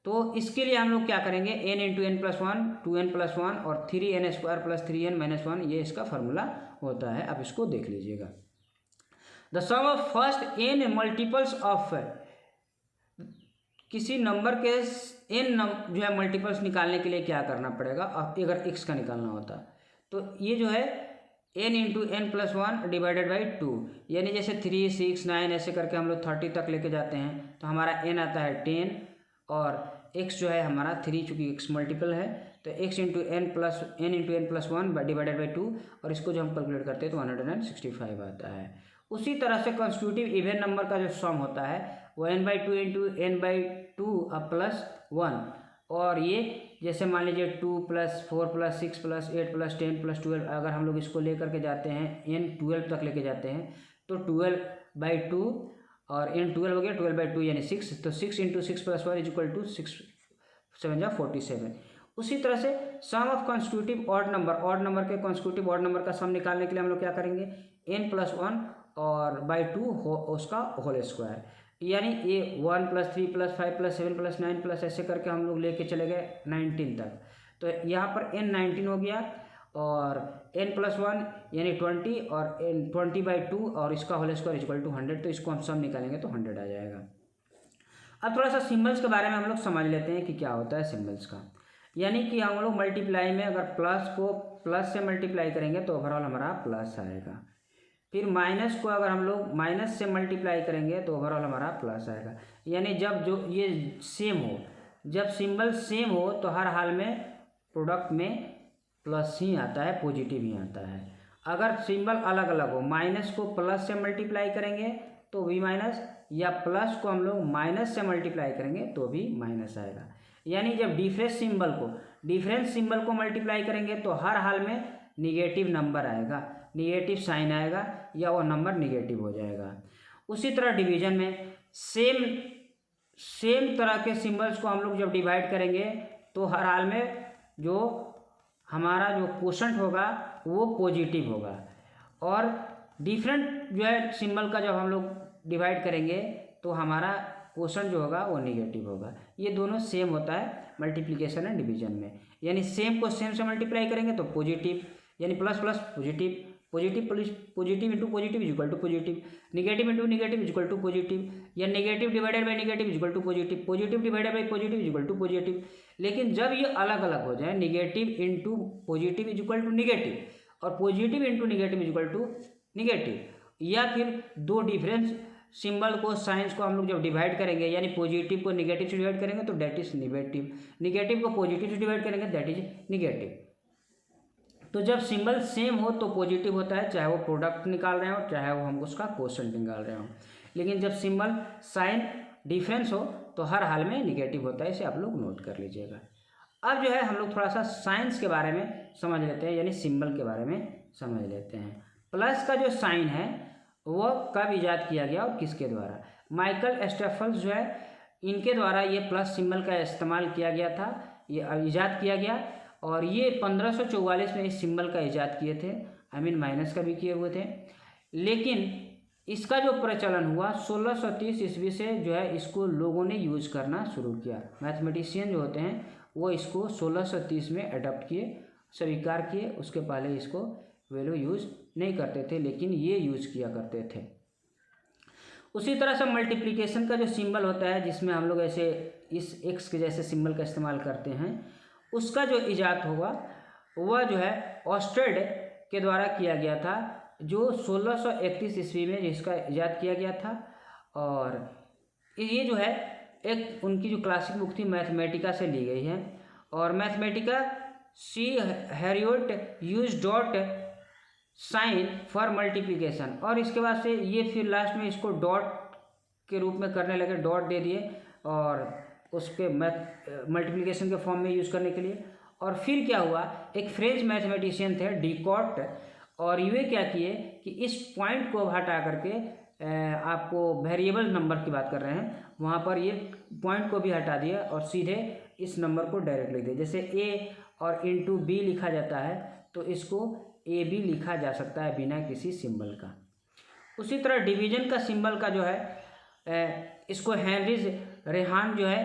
तो इसके लिए हम लोग क्या करेंगे n into n plus 1 2n plus 1 और 3n square plus 3n minus 1, ये इसका फार्मूला होता है। आप इसको देख लीजिएगा। The sum of first n multiples of, किसी नंबर के n जो है मल्टीपल्स निकालने के लिए क्या करना पड़ेगा, अगर x का निकालना होता तो ये जो है n into n plus 1 divided by 2, यानी जैसे 3 6 9 ऐसे करके हम लोग 30 तक लेके जाते हैं तो हमारा n आता है 10 और x जो है हमारा 3, चूँकि x मल्टीपल है तो x into n plus 1 divided by 2, और इसको जो हम कैलकुलेट करते हैं तो 165 आता है। उसी तरह से कंस्टिट्यूटिव इवन नंबर का जो सम होता है वो n/2 इंटू n/2 प्लस 1, और ये जैसे मान लीजिए 2 plus 4 plus 6 plus 8 plus 10 plus 12, अगर हम लोग इसको लेकर के जाते हैं n 12 तक लेके जाते हैं तो 12/2 और n 12 हो गया 12/2 यानी 6, तो 6 into 6 plus 1 is equal to 6 7 47। उसी तरह से sum of constitutive odd number के कंस्टिट्यूटिव ऑड नंबर का सम निकालने के लिए हम लोग क्या करेंगे, n प्लस 1 और बाई 2 उसका होल स्क्वायर, यानी ये 1 plus 3 plus 5 plus 7 plus 9 plus ऐसे करके हम लोग लेके चले गए 19 तक। तो यहाँ पर n 19 हो गया और n प्लस 1 यानी 20 और n 20/2 और इसका होल स्क्वायर इक्वल टू 100, तो इसको हम सम निकालेंगे तो 100 आ जाएगा। अब थोड़ा सा सिम्बल्स के बारे में हम लोग समझ लेते हैं कि क्या होता है सिम्बल्स का। यानी कि हम लोग मल्टीप्लाई में अगर प्लस को प्लस से मल्टीप्लाई करेंगे तो ओवरऑल हमारा प्लस आएगा, फिर माइनस को अगर हम लोग माइनस से मल्टीप्लाई करेंगे तो ओवरऑल हमारा प्लस आएगा। यानी जब जो ये सेम हो, जब सिंबल सेम हो तो हर हाल में प्रोडक्ट में प्लस ही आता है, पॉजिटिव ही आता है। अगर सिंबल अलग अलग हो, माइनस को प्लस से मल्टीप्लाई करेंगे तो भी माइनस, या प्लस को हम लोग माइनस से मल्टीप्लाई करेंगे तो भी माइनस आएगा। यानी जब डिफरेंस सिंबल को मल्टीप्लाई करेंगे तो हर हाल में निगेटिव नंबर आएगा, निगेटिव साइन आएगा या वो नंबर निगेटिव हो जाएगा। उसी तरह डिवीजन में सेम तरह के सिंबल्स को हम लोग जब डिवाइड करेंगे तो हर हाल में जो हमारा जो क्वोशंट होगा वो पॉजिटिव होगा, और डिफरेंट जो है सिंबल का जब हम लोग डिवाइड करेंगे तो हमारा क्वोशंट जो होगा वो निगेटिव होगा। ये दोनों सेम होता है मल्टीप्लिकेशन एंड डिवीजन में। यानी सेम को सेम से मल्टीप्लाई करेंगे तो पॉजिटिव, यानी plus plus positive, positive into positive is equal to positive, negative into negative is equal to positive, या negative divided by negative is equal to positive, positive divided by positive is equal to positive. लेकिन जब ये अलग अलग हो जाए, negative into positive is equal to negative और positive into negative equal to negative, या फिर दो डिफरेंस सिंबल को, साइंस को हम लोग जब डिवाइड करेंगे, यानी पॉजिटिव को निगेटिव से डिवाइड करेंगे तो दैट इज निगेटिव, निगेटिव को पॉजिटिव से डिवाइड करेंगे दैट इज निगेटिव। तो जब सिंबल सेम हो तो पॉजिटिव होता है, चाहे वो प्रोडक्ट निकाल रहे हो चाहे वो हम उसका क्वोशंट निकाल रहे हो। लेकिन जब सिंबल साइन डिफरेंस हो तो हर हाल में निगेटिव होता है, इसे आप लोग नोट कर लीजिएगा। अब जो है हम लोग थोड़ा सा साइंस के बारे में समझ लेते हैं, यानी सिंबल के बारे में समझ लेते हैं। प्लस का जो साइन है वो कब इजाद किया गया और किसके द्वारा? माइकल स्टेफल्स जो है, इनके द्वारा ये प्लस सिंबल का इस्तेमाल किया गया था, ये इजाद किया गया, और ये 1544 में इस सिंबल का इजाद किए थे, आई मीन माइनस का भी किए हुए थे। लेकिन इसका जो प्रचलन हुआ 1630 ईस्वी से जो है इसको लोगों ने यूज करना शुरू किया। मैथमेटिशियन जो होते हैं वो इसको 1630 में अडॉप्ट किए, स्वीकार किए। उसके पहले इसको वे लोग यूज नहीं करते थे, लेकिन ये यूज किया करते थे। उसी तरह से मल्टीप्लिकेशन का जो सिंबल होता है, जिसमें हम लोग ऐसे इस एक्स के जैसे सिंबल का इस्तेमाल करते हैं, उसका जो इजाद होगा वह जो है ऑस्टेड के द्वारा किया गया था, जो 1631 ईस्वी में जिसका इजाद किया गया था। और ये जो है एक उनकी जो क्लासिक बुक थी मैथमेटिका से ली गई है। और mathematician Harriot use dot sign for multiplication, और इसके बाद से ये फिर लास्ट में इसको डॉट के रूप में करने लगे, डॉट दे दिए और उसके मल्टीप्लिकेशन के फॉर्म में यूज़ करने के लिए। और फिर क्या हुआ, एक फ्रेंच मैथमेटिशियन थे डिकॉट, और ये क्या किए कि इस पॉइंट को हटा करके, आपको वेरिएबल नंबर की बात कर रहे हैं, वहाँ पर ये पॉइंट को भी हटा दिया और सीधे इस नंबर को डायरेक्ट लिख दिया। जैसे ए और इंटू बी लिखा जाता है तो इसको ए बी लिखा जा सकता है बिना किसी सिंबल का। उसी तरह डिवीजन का सिंबल का जो है इसको हेनरी रेहान जो है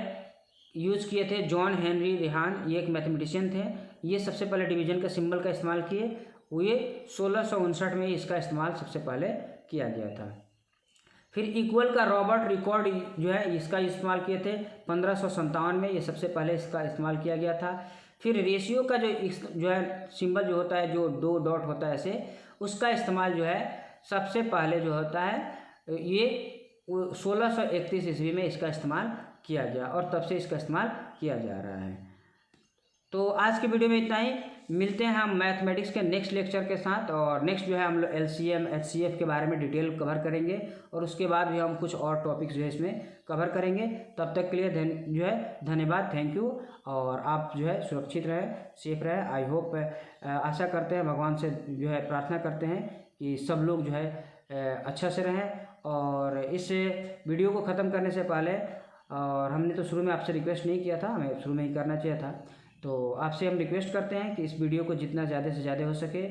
यूज़ किए थे। जॉन हेनरी रेहान, ये एक मैथमेटिशियन थे, ये सबसे पहले डिवीजन का सिंबल का इस्तेमाल किए हुए। 1659 में इसका इस्तेमाल सबसे पहले किया गया था। फिर इक्वल का रॉबर्ट रिकॉर्ड जो है इसका इस्तेमाल किए थे 1557 में, ये सबसे पहले इसका इस्तेमाल किया गया था। फिर रेशियो का जो है सिंबल जो होता है, जो दो डॉट होता है ऐसे, उसका इस्तेमाल जो है सबसे पहले जो होता है ये 1631 ईस्वी में इसका इस्तेमाल किया गया, और तब से इसका इस्तेमाल किया जा रहा है। तो आज के वीडियो में इतना ही। मिलते हैं हम मैथमेटिक्स के नेक्स्ट लेक्चर के साथ, और नेक्स्ट जो है हम लोग LCM HCF के बारे में डिटेल कवर करेंगे, और उसके बाद भी हम कुछ और टॉपिक्स जो है इसमें कवर करेंगे। तब तक के लिए जो है धन्यवाद, थैंक यू। और आप जो है सुरक्षित रहे, सेफ रहे। आई होप, आशा करते हैं, भगवान से जो है प्रार्थना करते हैं कि सब लोग जो है अच्छा से रहें। और इस वीडियो को ख़त्म करने से पहले, और हमने तो शुरू में आपसे रिक्वेस्ट नहीं किया था, हमें शुरू में ही करना चाहिए था, तो आपसे हम रिक्वेस्ट करते हैं कि इस वीडियो को जितना ज़्यादा से ज़्यादा हो सके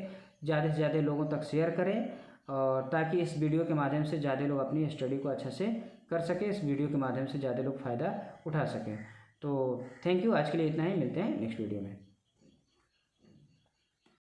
ज़्यादा से ज़्यादा लोगों तक शेयर करें, और ताकि इस वीडियो के माध्यम से ज़्यादा लोग अपनी स्टडी को अच्छा से कर सकें, इस वीडियो के माध्यम से ज़्यादा लोग फ़ायदा उठा सकें। तो थैंक यू, आज के लिए इतना ही, मिलते हैं नेक्स्ट वीडियो में।